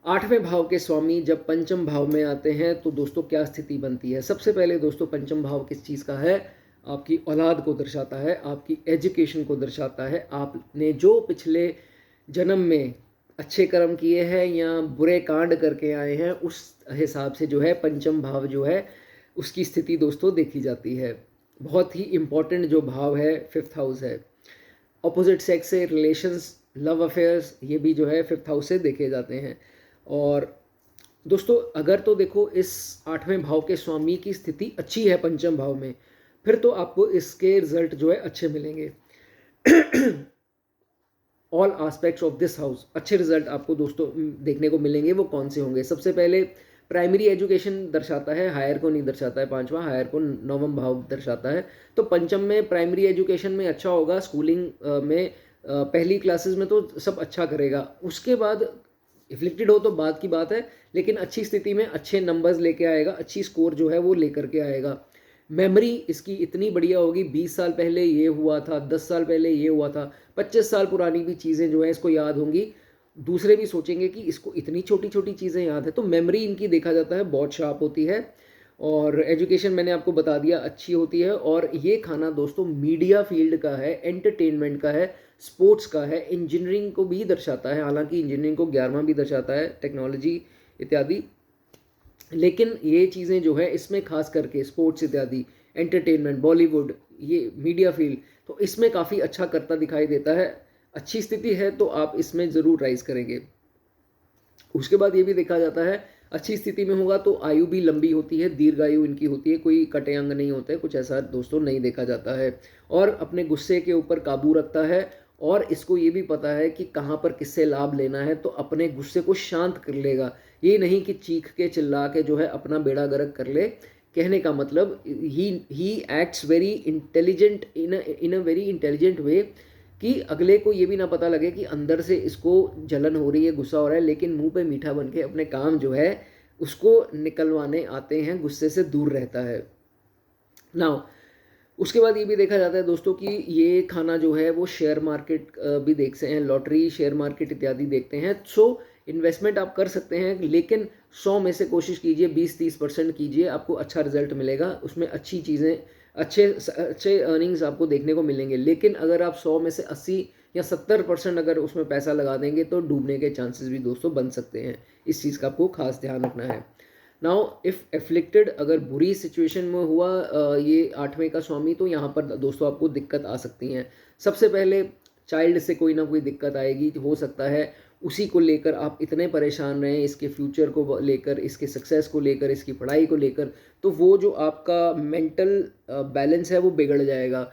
8वें भाव के स्वामी जब पंचम भाव में आते हैं तो दोस्तों क्या स्थिति बनती है। सबसे पहले दोस्तों पंचम भाव किस चीज़ का है, आपकी औलाद को दर्शाता है, आपकी एजुकेशन को दर्शाता है। आपने जो पिछले जन्म में अच्छे कर्म किए हैं या बुरे कांड करके आए हैं, उस हिसाब से जो है पंचम भाव जो है उसकी स्थिति दोस्तों देखी जाती है। बहुत ही इम्पॉर्टेंट जो भाव है 5th हाउस है। ऑपोजिट सेक्स से रिलेशंस, लव अफेयर्स, ये भी जो है 5th हाउस से देखे जाते हैं। और दोस्तों अगर तो देखो इस 8वें भाव के स्वामी की स्थिति अच्छी है पंचम भाव में, फिर तो आपको इसके रिजल्ट जो है अच्छे मिलेंगे। All aspects of this house, अच्छे रिजल्ट आपको दोस्तों देखने को मिलेंगे। वो कौन से होंगे, सबसे पहले प्राइमरी एजुकेशन दर्शाता है, हायर को नहीं दर्शाता है। 5वां हायर को 9वां भाव दर्शाता है। तो पंचम में प्राइमरी एजुकेशन में अच्छा होगा, स्कूलिंग में पहली क्लासेस में तो सब अच्छा करेगा। उसके बाद इफ्लिक्टेड हो तो बात की बात है, लेकिन अच्छी स्थिति में अच्छे नंबर्स लेके आएगा, अच्छी स्कोर जो है वो लेकर के आएगा। मेमोरी इसकी इतनी बढ़िया होगी, 20 साल पहले ये हुआ था, 10 साल पहले ये हुआ था, 25 साल पुरानी भी चीज़ें जो है इसको याद होंगी। दूसरे भी सोचेंगे कि इसको इतनी छोटी छोटी चीज़ें याद है। तो मेमोरी इनकी देखा जाता है बहुत शार्प होती है। और एजुकेशन मैंने आपको बता दिया अच्छी होती है। और ये खाना दोस्तों मीडिया फील्ड का है, एंटरटेनमेंट का है, स्पोर्ट्स का है, इंजीनियरिंग को भी दर्शाता है। हालांकि इंजीनियरिंग को 11वां भी दर्शाता है, टेक्नोलॉजी इत्यादि, लेकिन ये चीज़ें जो है इसमें खास करके स्पोर्ट्स इत्यादि, एंटरटेनमेंट, बॉलीवुड, ये मीडिया फील्ड, तो इसमें काफ़ी अच्छा करता दिखाई देता है। अच्छी स्थिति है तो आप इसमें ज़रूर राइज करेंगे। उसके बाद ये भी देखा जाता है अच्छी स्थिति में होगा तो आयु भी लंबी होती है, दीर्घायु इनकी होती है, कोई कटे अंग नहीं होते, कुछ ऐसा दोस्तों नहीं देखा जाता है। और अपने गुस्से के ऊपर काबू रखता है, और इसको ये भी पता है कि कहाँ पर किससे लाभ लेना है, तो अपने गुस्से को शांत कर लेगा। ये नहीं कि चीख के चिल्ला के जो है अपना बेड़ा गर्क कर ले। कहने का मतलब he acts very intelligent in a very intelligent way, कि अगले को ये भी ना पता लगे कि अंदर से इसको जलन हो रही है, गुस्सा हो रहा है, लेकिन मुंह पे मीठा बन के अपने काम जो है उसको निकलवाने आते हैं, गुस्से से दूर रहता है। नाउ उसके बाद ये भी देखा जाता है दोस्तों कि ये खाना जो है वो शेयर मार्केट भी देखते हैं, लॉटरी, शेयर मार्केट इत्यादि देखते हैं। सो इन्वेस्टमेंट आप कर सकते हैं, लेकिन 100 में से कोशिश कीजिए 20-30% कीजिए, आपको अच्छा रिजल्ट मिलेगा। उसमें अच्छी चीज़ें, अच्छे अच्छे अर्निंग्स आपको देखने को मिलेंगे। लेकिन अगर आप 100 में से 80 या 70% अगर उसमें पैसा लगा देंगे तो डूबने के चांसेस भी दोस्तों बन सकते हैं। इस चीज़ का आपको खास ध्यान रखना है। नाउ इफ़ एफ्लिक्टेड, अगर बुरी सिचुएशन में हुआ ये 8वें का स्वामी, तो यहाँ पर दोस्तों आपको दिक्कत आ सकती हैं। सबसे पहले चाइल्ड से कोई ना कोई दिक्कत आएगी। हो सकता है उसी को लेकर आप इतने परेशान रहें, इसके फ्यूचर को लेकर, इसके सक्सेस को लेकर, इसकी पढ़ाई को लेकर, तो वो जो आपका मेंटल बैलेंस है वो बिगड़ जाएगा,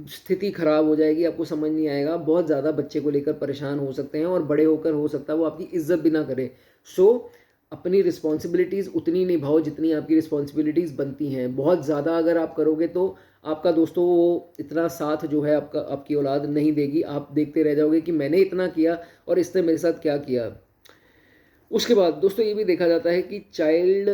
स्थिति खराब हो जाएगी, आपको समझ नहीं आएगा, बहुत ज़्यादा बच्चे को लेकर परेशान हो सकते हैं और बड़े होकर हो सकता है वो आपकी इज्जत भी ना करे। सो अपनी रिस्पॉन्सिबिलिटीज़ उतनी निभाओ जितनी आपकी रिस्पॉन्सिबिलिटीज़ बनती हैं। बहुत ज़्यादा अगर आप करोगे तो आपका दोस्तों वो इतना साथ जो है आपका, आपकी औलाद नहीं देगी। आप देखते रह जाओगे कि मैंने इतना किया और इसने मेरे साथ क्या किया। उसके बाद दोस्तों ये भी देखा जाता है कि चाइल्ड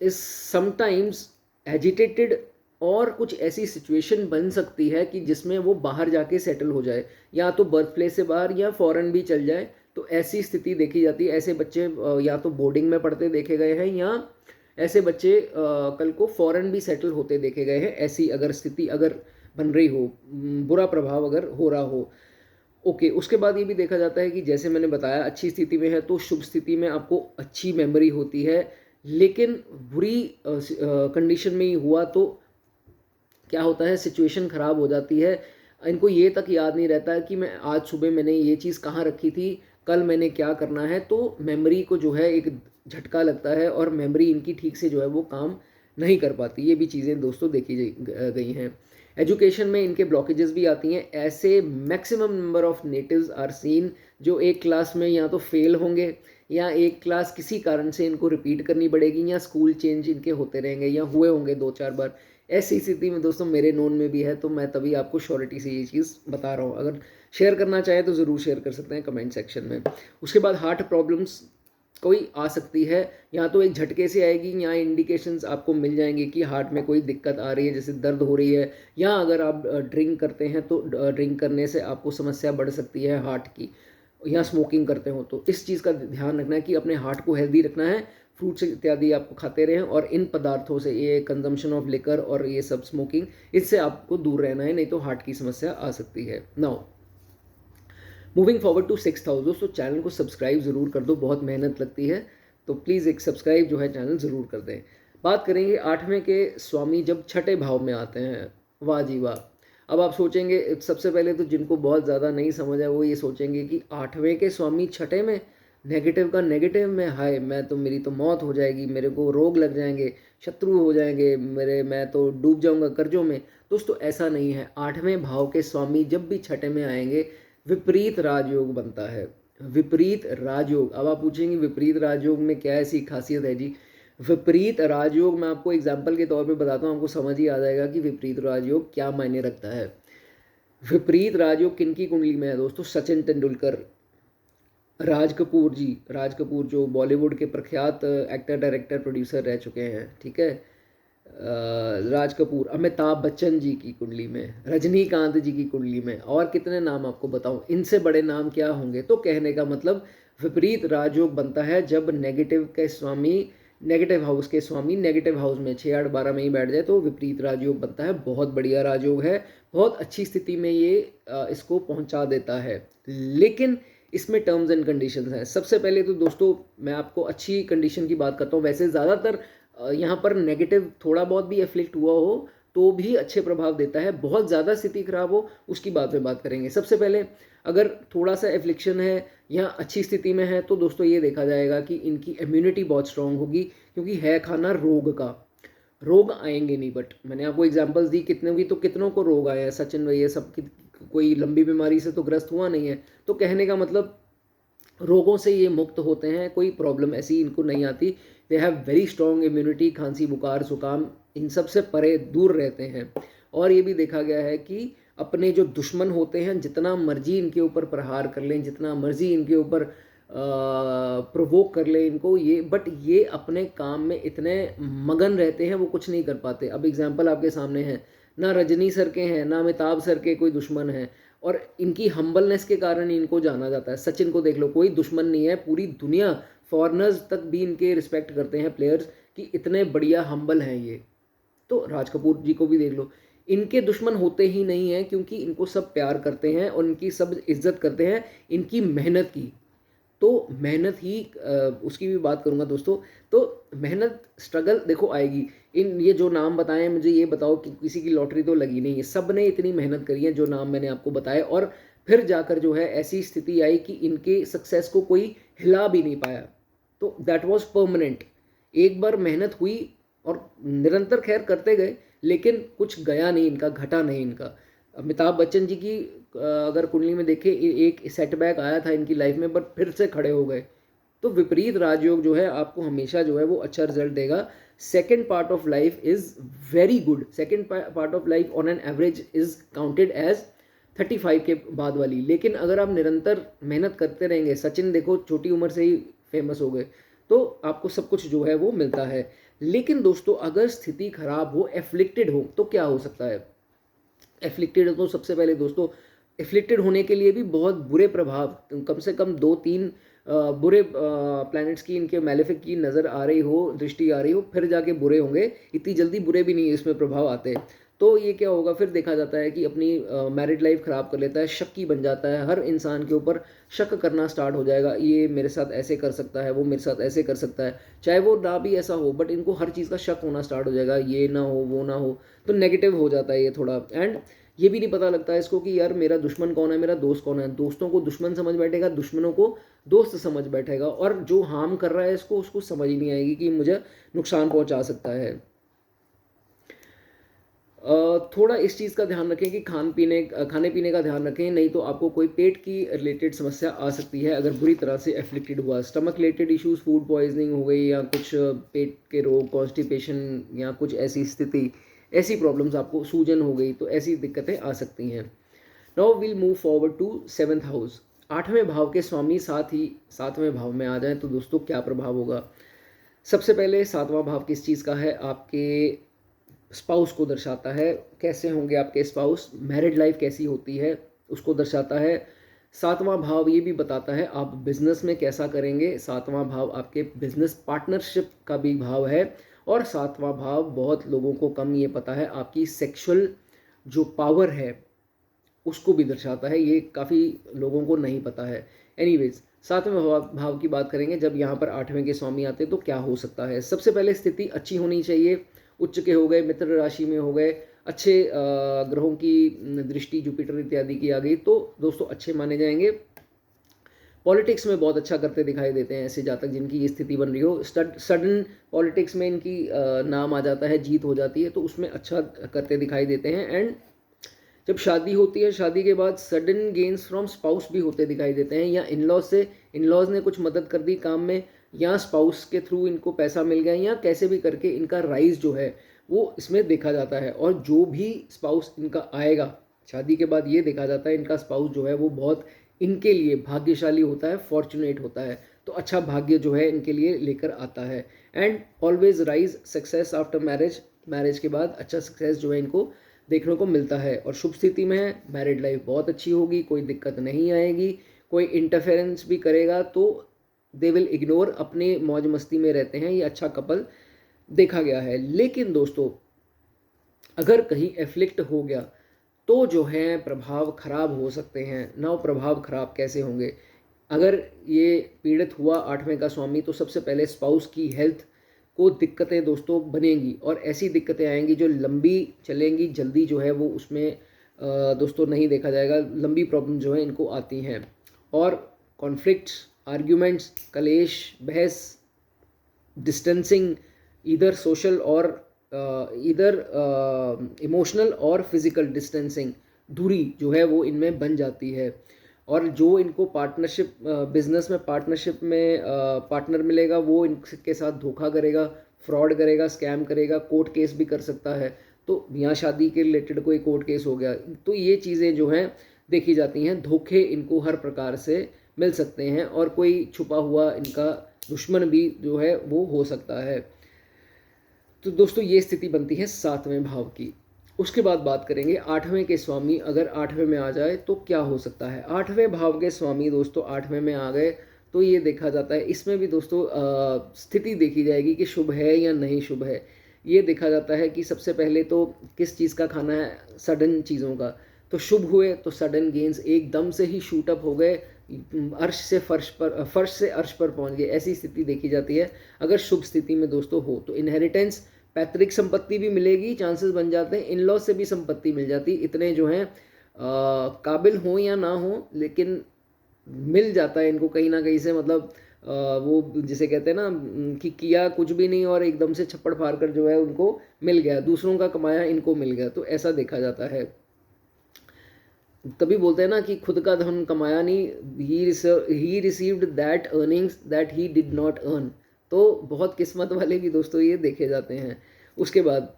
इज समटाइम्स एजिटेटेड, और कुछ ऐसी सिचुएशन बन सकती है कि जिसमें वो बाहर जाके सेटल हो जाए, या तो बर्थ प्लेस से बाहर या फॉरेन भी चल जाए। तो ऐसी स्थिति देखी जाती है। ऐसे बच्चे या तो बोर्डिंग में पढ़ते देखे गए हैं, या ऐसे बच्चे कल को फॉरेन भी सेटल होते देखे गए हैं। ऐसी अगर स्थिति अगर बन रही हो, बुरा प्रभाव अगर हो रहा हो। ओके, उसके बाद ये भी देखा जाता है कि जैसे मैंने बताया, अच्छी स्थिति में है तो शुभ स्थिति में आपको अच्छी मेमोरी होती है, लेकिन बुरी कंडीशन में ही हुआ तो क्या होता है, सिचुएशन ख़राब हो जाती है। इनको ये तक याद नहीं रहता है कि मैं आज सुबह मैंने ये चीज़ कहाँ रखी थी, कल मैंने क्या करना है। तो मेमोरी को जो है एक झटका लगता है और मेमोरी इनकी ठीक से जो है वो काम नहीं कर पाती। ये भी चीज़ें दोस्तों देखी गई हैं। एजुकेशन में इनके ब्लॉकेजेस भी आती हैं। ऐसे maximum number of natives are seen जो एक क्लास में या तो फेल होंगे, या एक क्लास किसी कारण से इनको रिपीट करनी पड़ेगी, या स्कूल चेंज इनके होते रहेंगे, या हुए होंगे 2-4 बार। ऐसी स्थिति में दोस्तों मेरे नोन में भी है, तो मैं तभी आपको श्योरिटी से ये चीज़ बता रहा हूँ। अगर शेयर करना चाहें तो ज़रूर शेयर कर सकते हैं कमेंट सेक्शन में। उसके बाद हार्ट प्रॉब्लम्स कोई आ सकती है, या तो एक झटके से आएगी, या इंडिकेशंस आपको मिल जाएंगे कि हार्ट में कोई दिक्कत आ रही है, जैसे दर्द हो रही है, या अगर आप ड्रिंक करते हैं तो ड्रिंक करने से आपको समस्या बढ़ सकती है हार्ट की, या स्मोकिंग करते हो तो इस चीज़ का ध्यान रखना है कि अपने हार्ट को हेल्दी रखना है। फ्रूट्स इत्यादि आपको खाते रहें, और इन पदार्थों से, ये कंजम्पशन ऑफ लिकर और ये सब स्मोकिंग, इससे आपको दूर रहना है, नहीं तो हार्ट की समस्या आ सकती है। Now moving forward to 6th house. दोस्तों चैनल को सब्सक्राइब ज़रूर कर दो, बहुत मेहनत लगती है, तो प्लीज़ एक सब्सक्राइब जो है चैनल ज़रूर कर दें। बात करेंगे 8वें के स्वामी जब छठे भाव में आते हैं। वाह जी वाह। अब आप सोचेंगे, सबसे पहले तो जिनको बहुत ज़्यादा नहीं समझ है वो ये सोचेंगे कि 8वें के स्वामी छठे में, नेगेटिव का नेगेटिव में, हाय मैं तो, मेरी तो मौत हो जाएगी, मेरे को रोग लग जाएंगे, शत्रु हो जाएंगे मेरे, मैं तो डूब जाऊंगा कर्जों में। दोस्तों ऐसा नहीं है। 8वें भाव के स्वामी जब भी छठे में आएंगे विपरीत राजयोग बनता है। विपरीत राजयोग। अब आप पूछेंगे विपरीत राजयोग में क्या ऐसी खासियत है जी। विपरीत राजयोग मैं आपको एग्जाम्पल के तौर पे बताता हूँ, आपको समझ ही आ जाएगा कि विपरीत राजयोग क्या मायने रखता है। विपरीत राजयोग किनकी कुंडली में है दोस्तों? सचिन तेंदुलकर, राज कपूर जी, राज कपूर जो बॉलीवुड के प्रख्यात एक्टर, डायरेक्टर, प्रोड्यूसर रह चुके हैं, ठीक है। राज कपूर, अमिताभ बच्चन जी की कुंडली में, रजनीकांत जी की कुंडली में, और कितने नाम आपको बताऊं, इनसे बड़े नाम क्या होंगे। तो कहने का मतलब विपरीत राजयोग बनता है जब नेगेटिव के स्वामी, नेगेटिव हाउस के स्वामी नेगेटिव हाउस में 6, 8, 12 में ही बैठ जाए तो विपरीत राजयोग बनता है। बहुत बढ़िया राजयोग है, बहुत अच्छी स्थिति में ये इसको पहुंचा देता है। लेकिन इसमें टर्म्स एंड कंडीशंस हैं। सबसे पहले तो दोस्तों मैं आपको अच्छी कंडीशन की बात करता हूँ। वैसे ज़्यादातर यहाँ पर नेगेटिव थोड़ा बहुत भी एफ्लिक्ट हुआ हो तो भी अच्छे प्रभाव देता है। बहुत ज़्यादा स्थिति खराब हो उसकी बाद में बात करेंगे। सबसे पहले अगर थोड़ा सा एफ्लिक्शन है या अच्छी स्थिति में है तो दोस्तों ये देखा जाएगा कि इनकी इम्यूनिटी बहुत स्ट्रांग होगी, क्योंकि है खाना रोग का। रोग आएंगे नहीं, बट मैंने आपको एग्जांपल्स दी कितने की, तो कितनों को रोग आए हैं। सचिन भैया सब कोई लंबी बीमारी से तो ग्रस्त हुआ नहीं है। तो कहने का मतलब रोगों से ये मुक्त होते हैं, कोई प्रॉब्लम ऐसी इनको नहीं आती। They have very strong immunity, खांसी बुखार जुकाम इन सब से परे दूर रहते हैं। और ये भी देखा गया है कि अपने जो दुश्मन होते हैं जितना मर्जी इनके ऊपर प्रहार कर लें, जितना मर्जी इनके ऊपर प्रोवोक कर ले इनको, ये बट ये अपने काम में इतने मगन रहते हैं वो कुछ नहीं कर पाते। अब एग्जाम्पल आपके सामने है, ना रजनी सर के हैं ना अमिताभ सर के कोई दुश्मन है, और इनकी हम्बलनेस के कारण इनको जाना जाता है। सचिन को देख लो, कोई दुश्मन नहीं है, पूरी दुनिया फॉरनर्स तक भी इनके रिस्पेक्ट करते हैं प्लेयर्स, कि इतने बढ़िया हम्बल हैं ये। तो राज कपूर जी को भी देख लो, इनके दुश्मन होते ही नहीं हैं, क्योंकि इनको सब प्यार करते हैं और इनकी सब इज्जत करते हैं इनकी मेहनत की। तो मेहनत ही उसकी भी बात करूंगा दोस्तों। तो मेहनत स्ट्रगल देखो आएगी। इन ये जो नाम बताएं, मुझे ये बताओ कि किसी की लॉटरी तो लगी नहीं है, सब ने इतनी मेहनत करी है जो नाम मैंने आपको बताए, और फिर जाकर जो है ऐसी स्थिति आई कि इनके सक्सेस को कोई हिला भी नहीं पाया। तो दैट वाज परमानेंट। एक बार मेहनत हुई और निरंतर खैर करते गए, लेकिन कुछ गया नहीं इनका, घटा नहीं इनका। अमिताभ बच्चन जी की अगर कुंडली में देखें, एक सेटबैक आया था इनकी लाइफ में, बट फिर से खड़े हो गए। तो विपरीत राजयोग जो है आपको हमेशा जो है वो अच्छा रिजल्ट देगा। Second part of life is very good. Second part of life on an average is counted as 35 के बाद वाली। लेकिन अगर आप निरंतर मेहनत करते रहेंगे, सचिन देखो छोटी उम्र से ही फेमस हो गए, तो आपको सब कुछ जो है वो मिलता है। लेकिन दोस्तों अगर स्थिति खराब हो, एफ्लिक्टेड हो, तो क्या हो सकता है? एफ्लिक्टेड हो तो सबसे पहले दोस्तों, एफ्लिक्टेड होने के लिए भी बहुत बुरे प्रभाव, कम से कम 2-3 बुरे प्लैनेट्स की, इनके मैलेफिक की नज़र आ रही हो, दृष्टि आ रही हो, फिर जाके बुरे होंगे। इतनी जल्दी बुरे भी नहीं इसमें प्रभाव आते। तो ये क्या होगा, फिर देखा जाता है कि अपनी मैरिड लाइफ ख़राब कर लेता है, शक्की बन जाता है, हर इंसान के ऊपर शक करना स्टार्ट हो जाएगा। ये मेरे साथ ऐसे कर सकता है, वो मेरे साथ ऐसे कर सकता है, चाहे वो ना भी ऐसा हो, बट इनको हर चीज़ का शक होना स्टार्ट हो जाएगा, ये ना हो वो ना हो। तो नेगेटिव हो जाता है ये थोड़ा। एंड ये भी नहीं पता लगता है इसको कि यार मेरा दुश्मन कौन है, मेरा दोस्त कौन है। दोस्तों को दुश्मन समझ बैठेगा, दुश्मनों को दोस्त समझ बैठेगा, और जो हार्म कर रहा है इसको, उसको समझ ही नहीं आएगी कि मुझे नुकसान पहुंचा सकता है। थोड़ा इस चीज़ का ध्यान रखें कि खाने पीने का ध्यान रखें, नहीं तो आपको कोई पेट की रिलेटेड समस्या आ सकती है अगर बुरी तरह से एफ्लिक्टेड हुआ। Stomach related issues, food poisoning हो गई, या कुछ पेट के रोग, कॉन्स्टिपेशन, या कुछ ऐसी स्थिति, ऐसी प्रॉब्लम्स, आपको सूजन हो गई, तो ऐसी दिक्कतें आ सकती हैं। Now will move forward to 7th house. 8वें भाव के स्वामी साथ ही 7वें भाव में आ जाएं तो दोस्तों क्या प्रभाव होगा? सबसे पहले 7वां भाव किस चीज़ का है? आपके स्पाउस को दर्शाता है। कैसे होंगे आपके स्पाउस, मैरिड लाइफ कैसी होती है, उसको दर्शाता है। 7वां भाव ये भी बताता है आप बिजनेस में कैसा करेंगे। 7वां भाव आपके बिजनेस पार्टनरशिप का भी भाव है। और 7वां भाव, बहुत लोगों को कम ये पता है, आपकी सेक्सुअल जो पावर है उसको भी दर्शाता है। ये काफ़ी लोगों को नहीं पता है। एनीवेज, 7वें भाव की बात करेंगे। जब यहाँ पर 8वें के स्वामी आते हैं तो क्या हो सकता है? सबसे पहले स्थिति अच्छी होनी चाहिए। उच्च के हो गए, मित्र राशि में हो गए, अच्छे ग्रहों की दृष्टि जुपिटर इत्यादि की आ गई, तो दोस्तों अच्छे माने जाएंगे। पॉलिटिक्स में बहुत अच्छा करते दिखाई देते हैं ऐसे जातक जिनकी ये स्थिति बन रही हो। सडन पॉलिटिक्स में इनकी नाम आ जाता है, जीत हो जाती है, तो उसमें अच्छा करते दिखाई देते हैं। एंड जब शादी होती है, शादी के बाद सडन गेन्स फ्रॉम स्पाउस भी होते दिखाई देते हैं, या इनलॉज से, इनलॉज ने कुछ मदद कर दी काम में, या स्पाउस के थ्रू इनको पैसा मिल गया, या कैसे भी करके इनका राइज जो है वो इसमें देखा जाता है। और जो भी स्पाउस इनका आएगा शादी के बाद, ये देखा जाता है इनका स्पाउस जो है वो बहुत इनके लिए भाग्यशाली होता है, फॉर्चुनेट होता है, तो अच्छा भाग्य जो है इनके लिए लेकर आता है। And always rise success after marriage, marriage के बाद अच्छा सक्सेस जो है इनको देखने को मिलता है। और शुभ स्थिति में है, मैरिड लाइफ बहुत अच्छी होगी, कोई दिक्कत नहीं आएगी। कोई इंटरफेरेंस भी करेगा तो दे विल इग्नोर, अपने मौज मस्ती में रहते हैं, ये अच्छा कपल देखा गया है। लेकिन दोस्तों अगर कहीं एफ्लिक्ट हो गया तो जो है प्रभाव खराब हो सकते हैं। ना प्रभाव खराब कैसे होंगे? अगर ये पीड़ित हुआ 8वें का स्वामी, तो सबसे पहले स्पाउस की हेल्थ को दिक्कतें दोस्तों बनेंगी, और ऐसी दिक्कतें आएंगी जो लंबी चलेंगी, जल्दी जो है वो उसमें दोस्तों नहीं देखा जाएगा। लंबी प्रॉब्लम जो है इनको आती हैं, और कॉन्फ्लिक्ट्स, आर्ग्यूमेंट्स, कलेश, बहस, डिस्टेंसिंग, इधर सोशल और इधर इमोशनल और फिजिकल डिस्टेंसिंग, दूरी जो है वो इनमें बन जाती है। और जो इनको पार्टनरशिप, बिजनेस में पार्टनरशिप में पार्टनर मिलेगा, वो इनके साथ धोखा करेगा, फ्रॉड करेगा, स्कैम करेगा, कोर्ट केस भी कर सकता है। तो यहाँ शादी के रिलेटेड कोई कोर्ट केस हो गया, तो ये चीज़ें जो हैं देखी जाती हैं। धोखे इनको हर प्रकार से मिल सकते हैं, और कोई छुपा हुआ इनका दुश्मन भी जो है वो हो सकता है। तो दोस्तों ये स्थिति बनती है 7वें भाव की। उसके बाद बात करेंगे 8वें के स्वामी अगर 8वें में आ जाए तो क्या हो सकता है। 8वें भाव के स्वामी दोस्तों 8वें में आ गए तो ये देखा जाता है, इसमें भी दोस्तों स्थिति देखी जाएगी कि शुभ है या नहीं शुभ है। ये देखा जाता है कि सबसे पहले तो किस चीज़ का खाना है, सडन चीज़ों का। तो शुभ हुए तो सडन गेंस एकदम से ही शूट अप हो गए, अर्श से फर्श पर, फर्श से अर्श पर पहुंच गए, ऐसी स्थिति देखी जाती है अगर शुभ स्थिति में दोस्तों हो। तो इनहेरिटेंस, पैतृक संपत्ति भी मिलेगी, चांसेस बन जाते हैं, इन लॉ से भी संपत्ति मिल जाती, इतने जो हैं काबिल हो या ना हो, लेकिन मिल जाता है इनको कहीं ना कहीं से, मतलब वो जिसे कहते हैं ना कि किया कुछ भी नहीं और एकदम से छप्पड़ फाड़ कर जो है उनको मिल गया, दूसरों का कमाया इनको मिल गया, तो ऐसा देखा जाता है। तभी बोलते हैं ना कि खुद का धन कमाया नहीं, he received that earnings that he did not earn. तो बहुत किस्मत वाले भी दोस्तों ये देखे जाते हैं। उसके बाद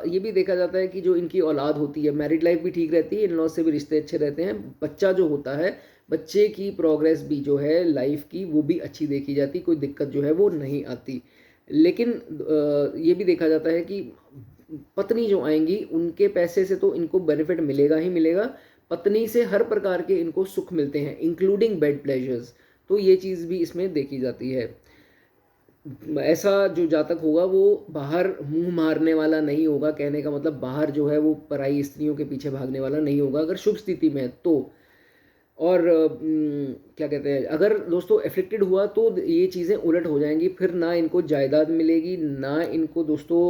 ये भी देखा जाता है कि जो इनकी औलाद होती है, मैरिड लाइफ भी ठीक रहती है, इन लॉज से भी रिश्ते अच्छे रहते हैं, बच्चा जो होता है, बच्चे की प्रोग्रेस भी जो है लाइफ की वो भी अच्छी देखी जाती, कोई दिक्कत जो है वो नहीं आती। लेकिन ये भी देखा जाता है कि पत्नी जो आएंगी उनके पैसे से तो इनको बेनिफिट मिलेगा ही मिलेगा, पत्नी से हर प्रकार के इनको सुख मिलते हैं इंक्लूडिंग बेड प्लेजर्स, तो ये चीज़ भी इसमें देखी जाती है। ऐसा जो जातक होगा वो बाहर मुंह मारने वाला नहीं होगा, कहने का मतलब बाहर जो है वो पराई स्त्रियों के पीछे भागने वाला नहीं होगा अगर शुभ स्थिति में है तो। और क्या कहते हैं, अगर दोस्तों एफेक्टेड हुआ तो ये चीज़ें उलट हो जाएंगी, फिर ना इनको जायदाद मिलेगी, ना इनको दोस्तों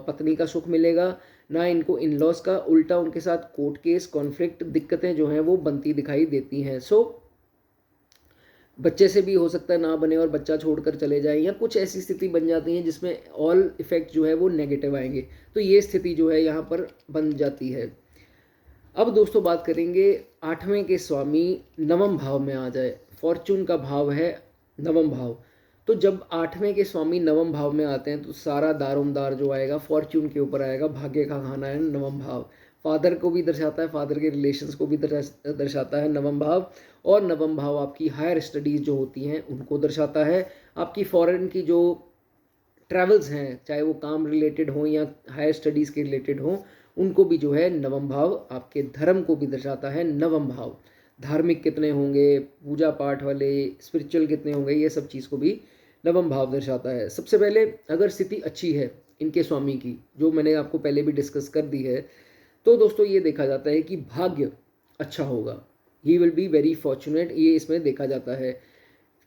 पत्नी का सुख मिलेगा, ना इनको इन लॉज का, उल्टा उनके साथ कोर्ट केस कॉन्फ्लिक्ट दिक्कतें जो हैं वो बनती दिखाई देती हैं। सो बच्चे से भी हो सकता है ना बने और बच्चा छोड़कर चले जाए, या कुछ ऐसी स्थिति बन जाती है जिसमें ऑल इफेक्ट जो है वो नेगेटिव आएंगे, तो ये स्थिति जो है यहाँ पर बन जाती है। अब दोस्तों बात करेंगे आठवें के स्वामी नवम भाव में आ जाए, फॉर्चून का भाव है नवम भाव। तो जब आठवें के स्वामी नवम भाव में आते हैं तो सारा दारोमदार जो आएगा फॉर्चून के ऊपर आएगा, भाग्य का खाना है नवम भाव। फादर को भी दर्शाता है, फादर के रिलेशंस को भी दर्शाता है नवम भाव, और नवम भाव आपकी हायर स्टडीज़ जो होती हैं उनको दर्शाता है। आपकी फॉरेन की जो ट्रैवल्स हैं, चाहे वो काम रिलेटेड हो या हायर स्टडीज़ के रिलेटेड हो, उनको भी जो है नवम भाव आपके धर्म को भी दर्शाता है नवम भाव। धार्मिक कितने होंगे, पूजा पाठ वाले, स्पिरिचुअल कितने होंगे, ये सब चीज़ को भी नवम भाव दर्शाता है। सबसे पहले अगर स्थिति अच्छी है इनके स्वामी की, जो मैंने आपको पहले भी डिस्कस कर दी है, तो दोस्तों ये देखा जाता है कि भाग्य अच्छा होगा, he will be very fortunate, ये इसमें देखा जाता है।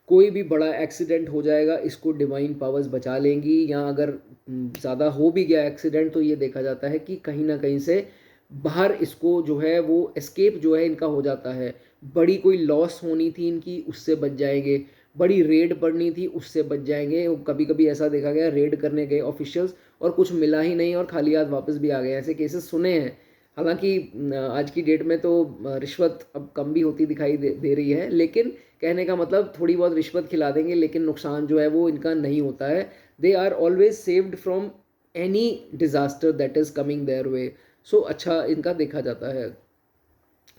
कोई भी बड़ा एक्सीडेंट हो जाएगा, इसको डिवाइन पावर्स बचा लेंगी, या अगर ज़्यादा हो भी गया एक्सीडेंट तो ये देखा जाता है कि कहीं ना कहीं से बाहर इसको जो है वो एस्केप जो है इनका हो जाता है। बड़ी कोई लॉस होनी थी इनकी, उससे बच जाएंगे, बड़ी रेड पड़नी थी उससे बच जाएंगे। कभी कभी ऐसा देखा गया रेड करने गए ऑफिशियल्स और कुछ मिला ही नहीं और खाली हाथ वापस भी आ गए, ऐसे केसेस सुने हैं। हालांकि आज की डेट में तो रिश्वत अब कम भी होती दिखाई दे रही है, लेकिन कहने का मतलब थोड़ी बहुत रिश्वत खिला देंगे लेकिन नुकसान जो है वो इनका नहीं होता है। They are always saved from any disaster that is coming their way. So अच्छा इनका देखा जाता है,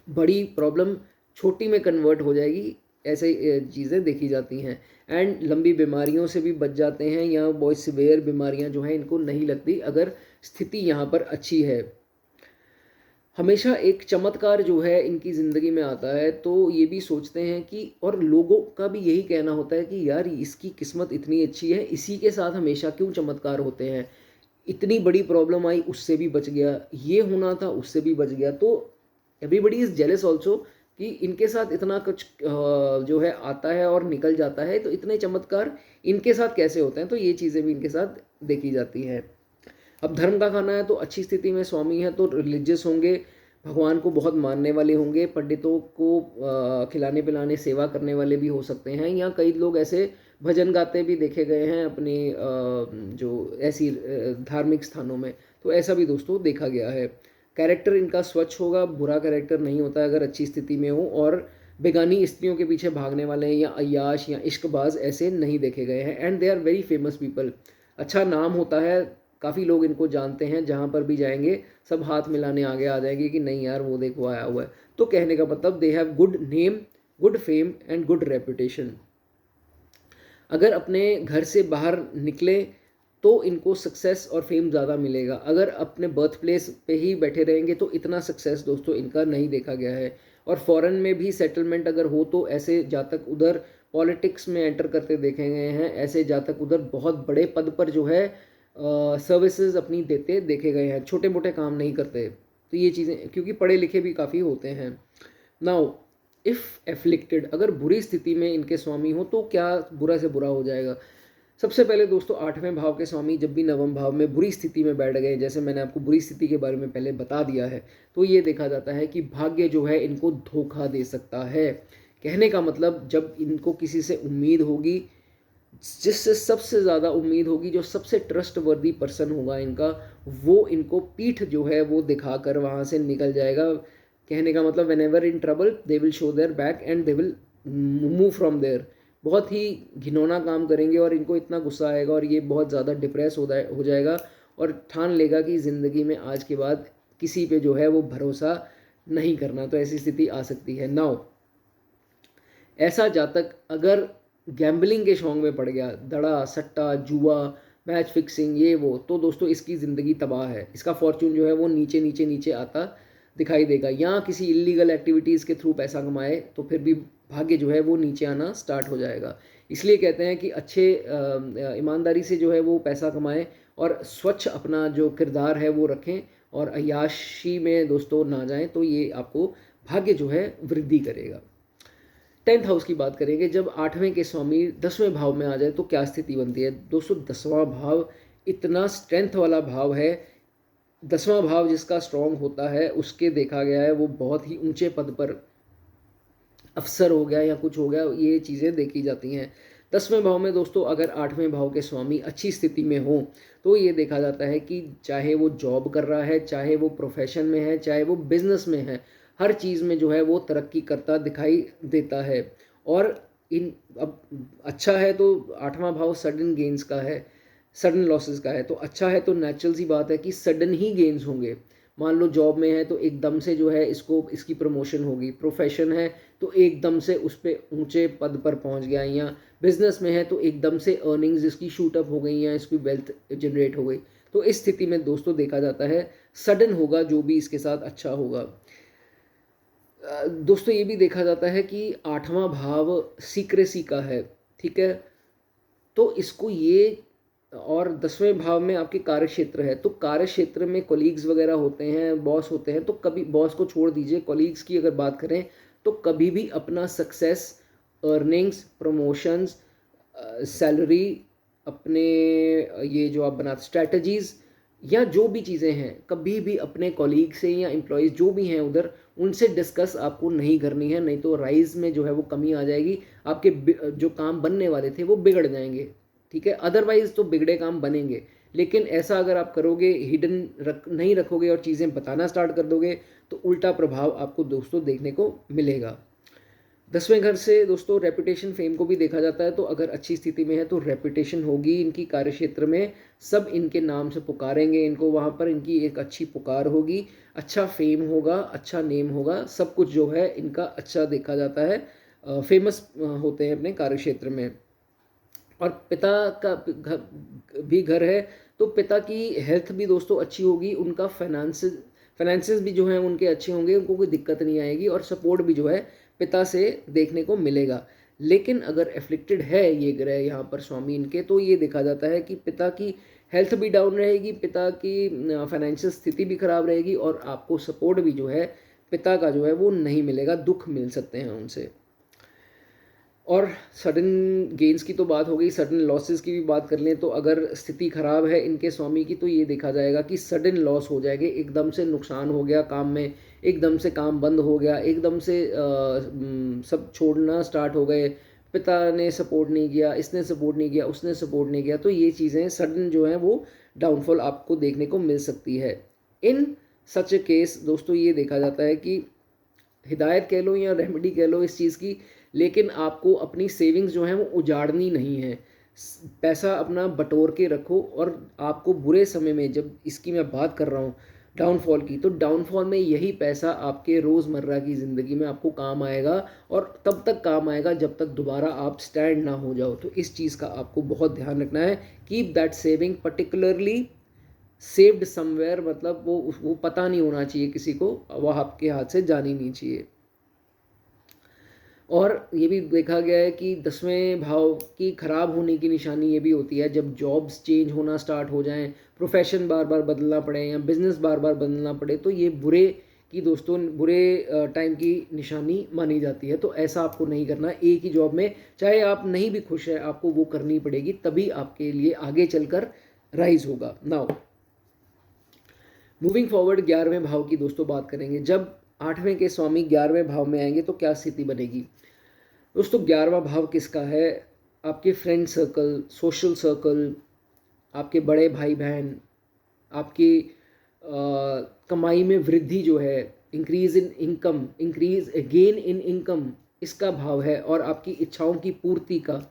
बड़ी प्रॉब्लम छोटी में कन्वर्ट हो जाएगी, ऐसे चीज़ें देखी जाती हैं। एंड लंबी बीमारियों से भी बच जाते हैं, या बहुत सिवियर बीमारियां जो हैं इनको नहीं लगती अगर स्थिति यहाँ पर अच्छी है। हमेशा एक चमत्कार जो है इनकी ज़िंदगी में आता है, तो ये भी सोचते हैं कि, और लोगों का भी यही कहना होता है कि यार इसकी किस्मत इतनी अच्छी है, इसी के साथ हमेशा क्यों चमत्कार होते हैं, इतनी बड़ी प्रॉब्लम आई उससे भी बच गया, ये होना था उससे भी बच गया। तो एवरीबडी इज़ जेलस ऑल्सो कि इनके साथ इतना कुछ जो है आता है और निकल जाता है, तो इतने चमत्कार इनके साथ कैसे होते हैं, तो ये चीज़ें भी इनके साथ देखी जाती हैं। अब धर्म का खाना है तो अच्छी स्थिति में स्वामी है तो रिलीजियस होंगे, भगवान को बहुत मानने वाले होंगे, पंडितों को खिलाने पिलाने सेवा करने वाले भी हो सकते हैं, या कई लोग ऐसे भजन गाते भी देखे गए हैं अपने जो ऐसी धार्मिक स्थानों में, तो ऐसा भी दोस्तों देखा गया है। कैरेक्टर इनका स्वच्छ होगा, बुरा कैरेक्टर नहीं होता अगर अच्छी स्थिति में हो, और बेगानी स्त्रियों के पीछे भागने वाले या अय्याश या इश्कबाज ऐसे नहीं देखे गए हैं। And they are very famous people, अच्छा नाम होता है, काफ़ी लोग इनको जानते हैं, जहाँ पर भी जाएंगे सब हाथ मिलाने आगे आ जाएंगे कि नहीं यार वो देखो आया हुआ है। तो कहने का मतलब they have good name, good fame and good reputation. अगर अपने घर से बाहर निकले तो इनको सक्सेस और फेम ज़्यादा मिलेगा, अगर अपने बर्थ प्लेस पे ही बैठे रहेंगे तो इतना सक्सेस दोस्तों इनका नहीं देखा गया है। और फॉरेन में भी सेटलमेंट अगर हो तो ऐसे जातक उधर पॉलिटिक्स में एंटर करते देखे गए हैं, ऐसे जातक उधर बहुत बड़े पद पर जो है सर्विसेज अपनी देते देखे गए हैं, छोटे मोटे काम नहीं करते। तो ये चीज़ें क्योंकि पढ़े लिखे भी काफ़ी होते हैं। नाउ इफ़ एफ्लिक्टेड, अगर बुरी स्थिति में इनके स्वामी हो तो क्या बुरा से बुरा हो जाएगा। सबसे पहले दोस्तों 8वें भाव के स्वामी जब भी नवम भाव में बुरी स्थिति में बैठ गए, जैसे मैंने आपको बुरी स्थिति के बारे में पहले बता दिया है, तो ये देखा जाता है कि भाग्य जो है इनको धोखा दे सकता है। कहने का मतलब जब इनको किसी से उम्मीद होगी, जिससे सबसे ज़्यादा उम्मीद होगी, जो सबसे ट्रस्टवर्दी पर्सन होगा इनका, वो इनको पीठ जो है वो दिखाकर वहाँ से निकल जाएगा। कहने का मतलब whenever in trouble they will show their back and they will move from there. बहुत ही घिनौना काम करेंगे और इनको इतना गुस्सा आएगा और ये बहुत ज़्यादा डिप्रेस हो जाएगा और ठान लेगा कि ज़िंदगी में आज के बाद किसी पे जो है वो भरोसा नहीं करना। तो ऐसी स्थिति आ सकती है। नाउ ऐसा जातक अगर गैम्बलिंग के शौक में पड़ गया, दड़ा सट्टा जुआ मैच फिक्सिंग ये वो, तो दोस्तों इसकी ज़िंदगी तबाह है। इसका फॉर्चून जो है वो नीचे नीचे नीचे आता दिखाई देगा। या किसी इलीगल एक्टिविटीज़ के थ्रू पैसा कमाए तो फिर भी भाग्य जो है वो नीचे आना स्टार्ट हो जाएगा। इसलिए कहते हैं कि अच्छे ईमानदारी से जो है वो पैसा कमाएं और स्वच्छ अपना जो किरदार है वो रखें और अय्याशी में दोस्तों ना जाएं, तो ये आपको भाग्य जो है वृद्धि करेगा। 10th हाउस की बात करेंगे। जब 8वें के स्वामी 10वें भाव में आ जाए तो क्या स्थिति बनती है दोस्तों। 10वां भाव इतना स्ट्रेंथ वाला भाव है। 10वां भाव जिसका स्ट्रॉन्ग होता है उसके देखा गया है वो बहुत ही ऊंचे पद पर अफसर हो गया या कुछ हो गया, ये चीज़ें देखी जाती हैं। 10वें भाव में दोस्तों अगर 8वें भाव के स्वामी अच्छी स्थिति में हो तो ये देखा जाता है कि चाहे वो जॉब कर रहा है, चाहे वो प्रोफेशन में है, चाहे वो बिजनेस में है, हर चीज़ में जो है वो तरक्की करता दिखाई देता है। और इन अब अच्छा है तो 8वां भाव सडन गेन्स का है, सडन लॉसेस का है, तो अच्छा है तो नेचुरल सी बात है कि सडन ही गेन्स होंगे। मान लो जॉब में है तो एकदम से जो है इसकी प्रमोशन होगी, प्रोफेशन है तो एकदम से उस पर ऊंचे पद पर पहुंच गया, या बिजनेस में है तो एकदम से अर्निंग्स इसकी शूट अप हो गई या इसकी वेल्थ जनरेट हो गई। तो इस स्थिति में दोस्तों देखा जाता है सडन होगा जो भी इसके साथ अच्छा होगा। दोस्तों ये भी देखा जाता है कि 8वां भाव सीक्रेसी का है, ठीक है, तो इसको ये और 10वें भाव में आपके कार्य क्षेत्र है, तो कार्य क्षेत्र में कोलीग्स वगैरह होते हैं, बॉस होते हैं, तो कभी बॉस को छोड़ दीजिए, कोलीग्स की अगर बात करें तो कभी भी अपना सक्सेस, अर्निंग्स, प्रमोशंस, सैलरी, अपने ये जो आप बनाते स्ट्रैटेजीज़ या जो भी चीज़ें हैं, कभी भी अपने कॉलीग से या एम्प्लॉयज़ जो भी हैं उधर उनसे डिस्कस आपको नहीं करनी है, नहीं तो राइज में जो है वो कमी आ जाएगी। आपके जो काम बनने वाले थे वो बिगड़ जाएंगे, ठीक है। अदरवाइज तो बिगड़े काम बनेंगे, लेकिन ऐसा अगर आप करोगे, हिडन नहीं रखोगे और चीज़ें बताना स्टार्ट कर दोगे तो उल्टा प्रभाव आपको दोस्तों देखने को मिलेगा। 10वें घर से दोस्तों रेपुटेशन फेम को भी देखा जाता है, तो अगर अच्छी स्थिति में है तो रेपुटेशन होगी इनकी कार्य क्षेत्र में, सब इनके नाम से पुकारेंगे इनको, वहाँ पर इनकी एक अच्छी पुकार होगी, अच्छा फेम होगा, अच्छा नेम होगा, सब कुछ जो है इनका अच्छा देखा जाता है, फेमस होते हैं अपने कार्य क्षेत्र में। और पिता का भी घर है तो पिता की हेल्थ भी दोस्तों अच्छी होगी, उनका फाइनेंसेस भी जो है उनके अच्छे होंगे, उनको कोई दिक्कत नहीं आएगी और सपोर्ट भी जो है पिता से देखने को मिलेगा। लेकिन अगर एफ्लिक्टेड है ये ग्रह यहाँ पर स्वामी इनके, तो ये देखा जाता है कि पिता की हेल्थ भी डाउन रहेगी, पिता की फाइनेंशियल स्थिति भी खराब रहेगी और आपको सपोर्ट भी जो है पिता का जो है वो नहीं मिलेगा, दुख मिल सकते हैं उनसे। और सडन गेन्स की तो बात हो गई, सडन लॉसेस की भी बात कर लें तो अगर स्थिति खराब है इनके स्वामी की तो ये देखा जाएगा कि सडन लॉस हो जाएंगे, एकदम से नुकसान हो गया काम में, एकदम से काम बंद हो गया, एकदम से सब छोड़ना स्टार्ट हो गए, पिता ने सपोर्ट नहीं किया, इसने सपोर्ट नहीं किया, उसने सपोर्ट नहीं किया, तो ये चीज़ें सडन जो है वो डाउनफॉल आपको देखने को मिल सकती है। इन सच केस दोस्तों ये देखा जाता है कि हिदायत कह लो या रेमेडी कह लो इस चीज़ की, लेकिन आपको अपनी सेविंग्स जो हैं वो उजाड़नी नहीं है, पैसा अपना बटोर के रखो। और आपको बुरे समय में, जब इसकी मैं बात कर रहा हूँ डाउनफॉल की, तो डाउनफॉल में यही पैसा आपके रोज़मर्रा की ज़िंदगी में आपको काम आएगा और तब तक काम आएगा जब तक दोबारा आप स्टैंड ना हो जाओ। तो इस चीज़ का आपको बहुत ध्यान रखना है। Keep that saving particularly saved somewhere, मतलब वो पता नहीं होना चाहिए किसी को, वह आपके हाथ से जानी नहीं चाहिए। और ये भी देखा गया है कि 10वें भाव की खराब होने की निशानी ये भी होती है जब जॉब्स चेंज होना स्टार्ट हो जाएं, प्रोफेशन बार बार बदलना पड़े या बिजनेस बार बार बदलना पड़े, तो ये बुरे कि दोस्तों बुरे टाइम की निशानी मानी जाती है। तो ऐसा आपको नहीं करना। एक ही जॉब में चाहे आप नहीं भी खुश हैं, आपको वो करनी पड़ेगी, तभी आपके लिए आगे चलकर राइज होगा। नाउ मूविंग फॉरवर्ड 11वें भाव की दोस्तों बात करेंगे। जब 8वें के स्वामी 11वें भाव में आएंगे तो क्या स्थिति बनेगी दोस्तों। 11वां भाव किसका है? आपके फ्रेंड सर्कल, सोशल सर्कल, आपके बड़े भाई बहन, आपकी कमाई में वृद्धि जो है, increase in income, increase gain in income, इसका भाव है। और आपकी इच्छाओं की पूर्ति का,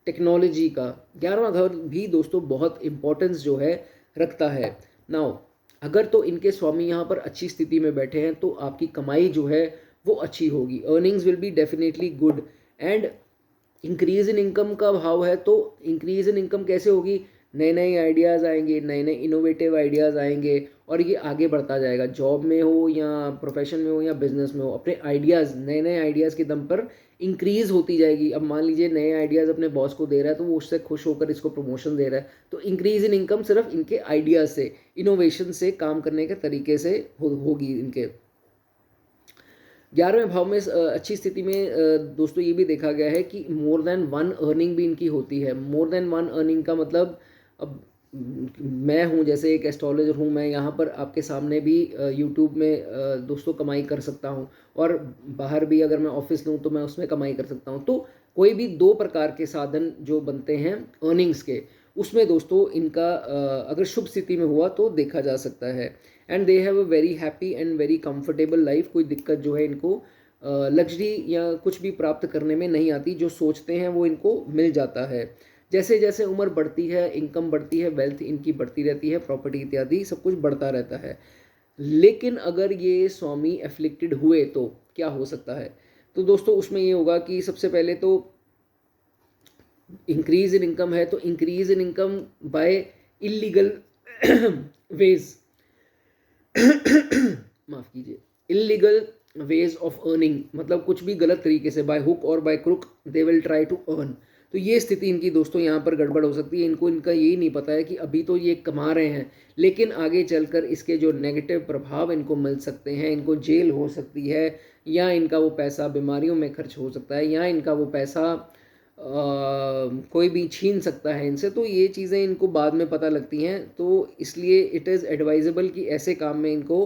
टेक्नोलॉजी का 11वां घर भी दोस्तों बहुत इंपॉर्टेंस जो है रखता है। नाउ अगर तो इनके स्वामी यहाँ पर अच्छी स्थिति में बैठे हैं तो आपकी कमाई जो है वो अच्छी होगी। Earnings will be definitely good. And increase in income का भाव है तो इंक्रीज इन इनकम कैसे होगी? नए नए आइडियाज़ आएंगे, नए नए इनोवेटिव आइडियाज़ आएंगे और ये आगे बढ़ता जाएगा। जॉब में हो या प्रोफेशन में हो या बिजनेस में हो, अपने आइडियाज़, नए नए आइडियाज़ के दम पर इंक्रीज होती जाएगी। अब मान लीजिए नए आइडियाज़ अपने बॉस को दे रहा है तो वो उससे खुश होकर इसको प्रमोशन दे रहा है, तो इंक्रीज इन इनकम सिर्फ इनके आइडियाज़ से, इनोवेशन से, काम करने के तरीके से होगी इनके। 11वें भाव में अच्छी स्थिति में दोस्तों ये भी देखा गया है कि मोर देन वन अर्निंग भी इनकी होती है। मोर देन वन अर्निंग का मतलब, अब मैं हूँ जैसे एक एस्ट्रोलॉजर हूँ, मैं यहाँ पर आपके सामने भी यूट्यूब में दोस्तों कमाई कर सकता हूँ, और बाहर भी अगर मैं ऑफिस लूँ तो मैं उसमें कमाई कर सकता हूँ। तो कोई भी दो प्रकार के साधन जो बनते हैं अर्निंग्स के, उसमें दोस्तों इनका अगर शुभ स्थिति में हुआ तो देखा जा सकता है। And they have a very happy and very comfortable life. कोई दिक्कत जो है इनको लग्जरी या कुछ भी प्राप्त करने में नहीं आती। जो सोचते हैं वो इनको मिल जाता है। जैसे जैसे उम्र बढ़ती है, इनकम बढ़ती है, वेल्थ इनकी बढ़ती रहती है, प्रॉपर्टी इत्यादि सब कुछ बढ़ता रहता है। लेकिन अगर ये स्वामी एफ्लिक्टेड हुए तो क्या हो सकता है? तो दोस्तों उसमें ये होगा कि सबसे पहले तो इंक्रीज इन इनकम है तो increase in income by illegal ways माफ कीजिए, इलीगल वेज ऑफ अर्निंग, मतलब कुछ भी गलत तरीके से, बाय हुक और by crook they will try to earn. तो ये स्थिति इनकी दोस्तों यहाँ पर गड़बड़ हो सकती है। इनको इनका यही नहीं पता है कि अभी तो ये कमा रहे हैं, लेकिन आगे चलकर इसके जो नेगेटिव प्रभाव इनको मिल सकते हैं, इनको जेल हो सकती है, या इनका वो पैसा बीमारियों में खर्च हो सकता है, या इनका वो पैसा कोई भी छीन सकता है इनसे। तो ये चीज़ें इनको बाद में पता लगती हैं। तो इसलिए इट इज़ एडवाइजेबल कि ऐसे काम में इनको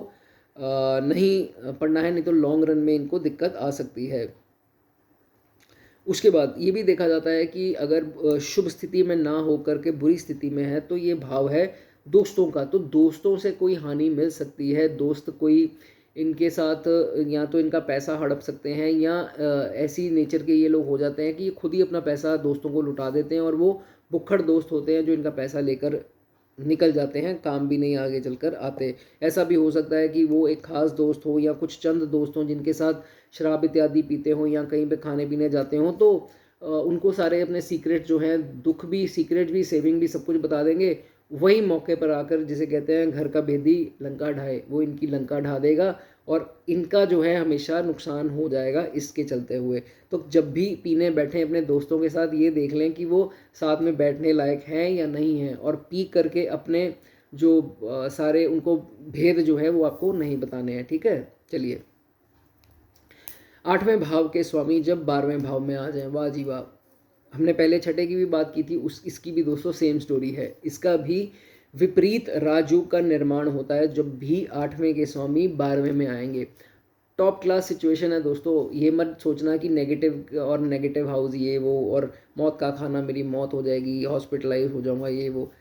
नहीं पड़ना है, नहीं तो लॉन्ग रन में इनको दिक्कत आ सकती है। उसके बाद ये भी देखा जाता है कि अगर शुभ स्थिति में ना हो करके बुरी स्थिति में है तो ये भाव है दोस्तों का। तो दोस्तों से कोई हानि मिल सकती है। दोस्त कोई इनके साथ या तो इनका पैसा हड़प सकते हैं, या ऐसी नेचर के ये लोग हो जाते हैं कि ये खुद ही अपना पैसा दोस्तों को लुटा देते हैं, और वो भुक्खड़ दोस्त होते हैं जो इनका पैसा लेकर निकल जाते हैं, काम भी नहीं आगे चलकर आते। ऐसा भी हो सकता है कि वो एक खास दोस्त हो या कुछ चंद दोस्त हों जिनके साथ शराब इत्यादि पीते हों या कहीं पे खाने पीने जाते हों, तो उनको सारे अपने सीक्रेट जो हैं, दुख भी, सीक्रेट भी, सेविंग भी, सब कुछ बता देंगे। वही मौके पर आकर, जिसे कहते हैं घर का भेदी लंका ढाए, वो इनकी लंका ढा देगा और इनका जो है हमेशा नुकसान हो जाएगा इसके चलते हुए। तो जब भी पीने बैठें अपने दोस्तों के साथ, ये देख लें कि वो साथ में बैठने लायक हैं या नहीं हैं, और पी करके अपने जो सारे उनको भेद जो है वो आपको नहीं बताने हैं। ठीक है, चलिए। 8वें भाव के स्वामी जब 12वें भाव में आ जाएं, वाह जी वाह। हमने पहले छठे की भी बात की थी, इसकी भी दोस्तों सेम स्टोरी है। इसका भी विपरीत राजयोग का निर्माण होता है जब भी 8वें के स्वामी 12वें में आएंगे। टॉप क्लास सिचुएशन है दोस्तों। ये मत सोचना कि नेगेटिव और नेगेटिव हाउस ये वो, और मौत का खाना, मेरी मौत हो जाएगी, हॉस्पिटलाइज हो जाऊंगा, ये वो।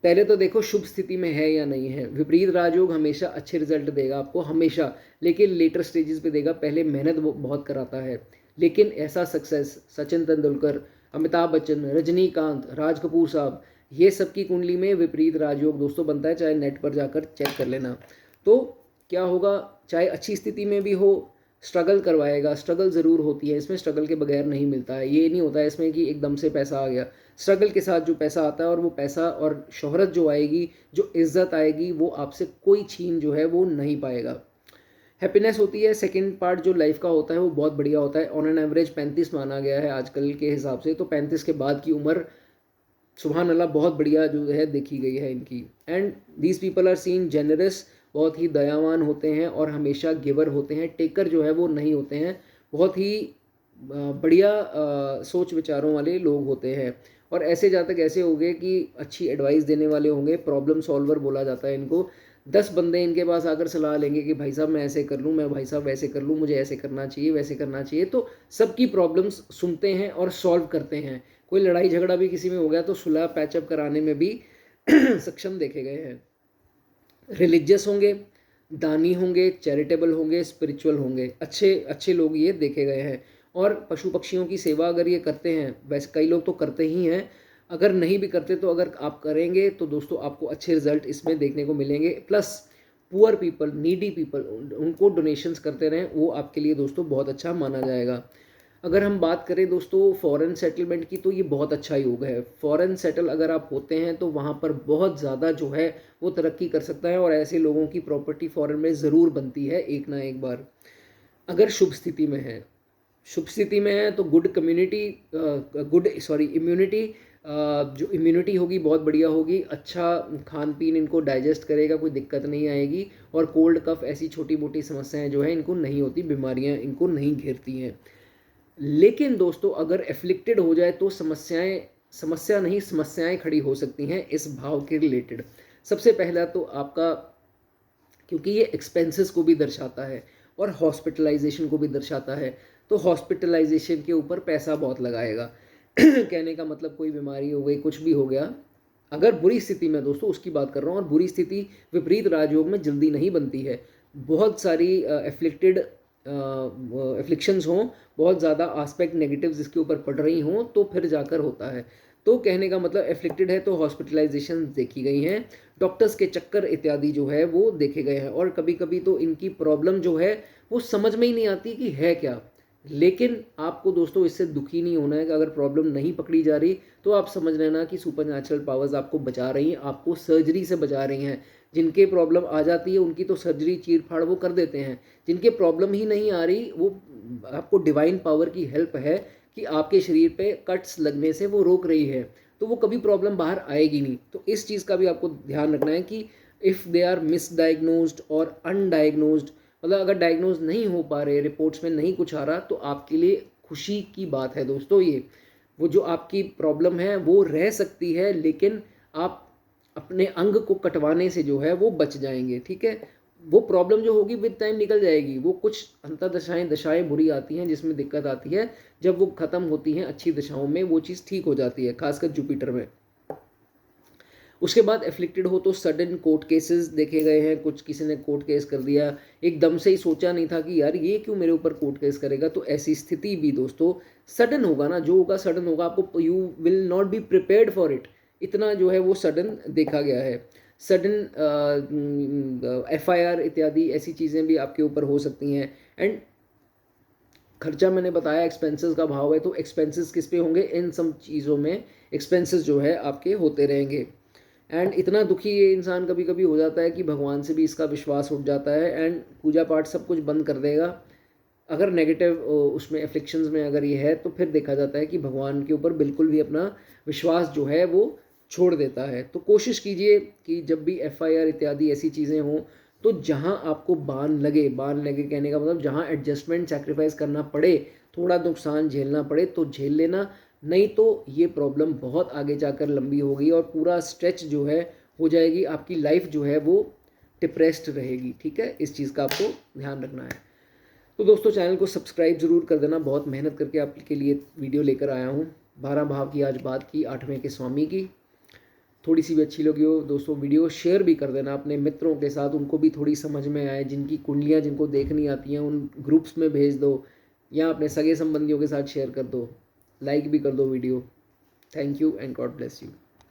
पहले तो देखो शुभ स्थिति में है या नहीं है। विपरीत राजयोग हमेशा अच्छे रिजल्ट देगा आपको, हमेशा, लेकिन लेटर स्टेजेस पे देगा। पहले मेहनत बहुत कराता है, लेकिन ऐसा सक्सेस सचिन तेंदुलकर, अमिताभ बच्चन, रजनीकांत, राज कपूर साहब, ये सब की कुंडली में विपरीत राजयोग दोस्तों बनता है। चाहे नेट पर जाकर चेक कर लेना। तो क्या होगा, चाहे अच्छी स्थिति में भी हो, स्ट्रगल करवाएगा। स्ट्रगल ज़रूर होती है इसमें, स्ट्रगल के बगैर नहीं मिलता है। ये नहीं होता है इसमें कि एकदम से पैसा आ गया। स्ट्रगल के साथ जो पैसा आता है, और वो पैसा और शोहरत जो आएगी, जो इज्जत आएगी, वो आपसे कोई छीन जो है वो नहीं पाएगा। हैप्पीनेस होती है। सेकंड पार्ट जो लाइफ का होता है वो बहुत बढ़िया होता है। ऑन एन एवरेज 35 माना गया है आजकल के हिसाब से। तो 35 के बाद की उम्र सुभान अल्लाह बहुत बढ़िया जो है देखी गई है इनकी। And these people are seen generous, बहुत ही दयावान होते हैं और हमेशा गिवर होते हैं, टेकर जो है वो नहीं होते हैं। बहुत ही बढ़िया सोच विचारों वाले लोग होते हैं। और ऐसे जातक ऐसे होंगे कि अच्छी एडवाइस देने वाले होंगे, प्रॉब्लम सॉल्वर बोला जाता है इनको। 10 बंदे इनके पास आकर सलाह लेंगे कि भाई साहब मैं ऐसे कर लूँ, मैं भाई साहब वैसे कर लूँ, मुझे ऐसे करना चाहिए, वैसे करना चाहिए। तो सबकी प्रॉब्लम्स सुनते हैं और सॉल्व करते हैं। कोई लड़ाई झगड़ा भी किसी में हो गया तो सुलह पैचअप कराने में भी सक्षम देखे गए हैं। रिलीजियस होंगे, दानी होंगे, चैरिटेबल होंगे, स्पिरिचुअल होंगे, अच्छे अच्छे लोग ये देखे गए हैं। और पशु पक्षियों की सेवा अगर ये करते हैं, वैसे कई लोग तो करते ही हैं, अगर नहीं भी करते तो अगर आप करेंगे तो दोस्तों आपको अच्छे रिजल्ट इसमें देखने को मिलेंगे। Plus poor people, needy people, उनको डोनेशंस करते रहें, वो आपके लिए दोस्तों बहुत अच्छा माना जाएगा। अगर हम बात करें दोस्तों फॉरेन सेटलमेंट की, तो ये बहुत अच्छा योग है। फॉरेन सेटल अगर आप होते हैं तो वहाँ पर बहुत ज़्यादा जो है वो तरक्की कर सकता है, और ऐसे लोगों की प्रॉपर्टी फॉरेन में ज़रूर बनती है एक ना एक बार, अगर शुभ स्थिति में है। शुभ स्थिति में है तो इम्यूनिटी, जो इम्यूनिटी होगी बहुत बढ़िया होगी, अच्छा खान पीन इनको डाइजेस्ट करेगा, कोई दिक्कत नहीं आएगी। और कोल्ड कफ ऐसी छोटी मोटी समस्याएं जो है इनको नहीं होती, बीमारियां इनको नहीं घेरती हैं। लेकिन दोस्तों अगर एफ्लिक्टेड हो जाए तो समस्याएं खड़ी हो सकती हैं इस भाव के रिलेटेड। सबसे पहला तो आपका, क्योंकि ये एक्सपेंसेस को भी दर्शाता है और हॉस्पिटलाइजेशन को भी दर्शाता है, तो हॉस्पिटलाइजेशन के ऊपर पैसा बहुत लगाएगा। कहने का मतलब कोई बीमारी हो गई, कुछ भी हो गया, अगर बुरी स्थिति में, दोस्तों उसकी बात कर रहा हूँ, और बुरी स्थिति विपरीत राजयोग में जल्दी नहीं बनती है। बहुत सारी एफ्लिक्शंस हों, बहुत ज़्यादा आस्पेक्ट नेगेटिव्स इसके ऊपर पड़ रही हों, तो फिर जाकर होता है। तो कहने का मतलब एफ्लिक्टेड है तो हॉस्पिटलाइजेशन देखी गई हैं, डॉक्टर्स के चक्कर इत्यादि जो है वो देखे गए हैं। और कभी कभी तो इनकी प्रॉब्लम जो है वो समझ में ही नहीं आती कि है क्या। लेकिन आपको दोस्तों इससे दुखी नहीं होना है कि अगर प्रॉब्लम नहीं पकड़ी जा रही तो आप समझ लेना कि सुपर नेचुरल पावर्स आपको बचा रही हैं, आपको सर्जरी से बचा रही हैं। जिनके प्रॉब्लम आ जाती है उनकी तो सर्जरी चीर फाड़ वो कर देते हैं, जिनके प्रॉब्लम ही नहीं आ रही वो आपको डिवाइन पावर की हेल्प है कि आपके शरीर पे कट्स लगने से वो रोक रही है, तो वो कभी प्रॉब्लम बाहर आएगी नहीं। तो इस चीज़ का भी आपको ध्यान रखना है कि इफ़ दे आर मिसडाइग्नोज्ड और अनडाइग्नोज्ड, मतलब अगर डायग्नोज नहीं हो पा रहे, रिपोर्ट्स में नहीं कुछ आ रहा, तो आपके लिए खुशी की बात है दोस्तों। ये वो जो आपकी प्रॉब्लम है वो रह सकती है, लेकिन आप अपने अंग को कटवाने से जो है वो बच जाएंगे, ठीक है। वो प्रॉब्लम जो होगी विद टाइम निकल जाएगी। वो कुछ दशाएं बुरी आती हैं जिसमें दिक्कत आती है, जब वो खत्म होती हैं अच्छी दशाओं में वो चीज़ ठीक हो जाती है, खासकर जुपिटर में। उसके बाद एफ्लिक्टेड हो तो सडन कोर्ट केसेस देखे गए हैं, कुछ किसी ने कोर्ट केस कर दिया, एकदम से ही सोचा नहीं था कि यार ये क्यों मेरे ऊपर कोर्ट केस करेगा, तो ऐसी स्थिति भी दोस्तों सडन होगा ना, जो होगा सडन होगा, आपको you will not be prepared for it, इतना जो है वो सडन देखा गया है। सडन FIR इत्यादि ऐसी चीज़ें भी आपके ऊपर हो सकती हैं। एंड खर्चा मैंने बताया एक्सपेंसेस का भाव है, तो एक्सपेंसेस किस पे होंगे, इन सब चीज़ों में एक्सपेंसेस जो है आपके होते रहेंगे। एंड इतना दुखी ये इंसान कभी कभी हो जाता है कि भगवान से भी इसका विश्वास उठ जाता है, एंड पूजा पाठ सब कुछ बंद कर देगा। अगर नेगेटिव उसमें एफ्लिक्शंस में अगर ये है तो फिर देखा जाता है कि भगवान के ऊपर बिल्कुल भी अपना विश्वास जो है वो छोड़ देता है। तो कोशिश कीजिए कि जब भी FIR इत्यादि ऐसी चीज़ें हों तो जहाँ आपको बान लगे कहने का मतलब जहाँ एडजस्टमेंट सेक्रीफाइस करना पड़े, थोड़ा नुकसान झेलना पड़े तो झेल लेना, नहीं तो ये प्रॉब्लम बहुत आगे जाकर लंबी होगी और पूरा स्ट्रेच जो है हो जाएगी, आपकी लाइफ जो है वो डिप्रेस्ड रहेगी, ठीक है। इस चीज़ का आपको ध्यान रखना है। तो दोस्तों चैनल को सब्सक्राइब जरूर कर देना, बहुत मेहनत करके आपके लिए वीडियो लेकर आया हूँ। 12 भाव की आज बात की, 8वें के स्वामी की। थोड़ी सी भी अच्छी लगी हो दोस्तों वीडियो शेयर भी कर देना अपने मित्रों के साथ, उनको भी थोड़ी समझ में आए, जिनकी कुंडलियाँ जिनको देखनी आती हैं उन ग्रुप्स में भेज दो, या अपने सगे संबंधियों के साथ शेयर कर दो, लाइक भी कर दो video. Thank you and God bless you.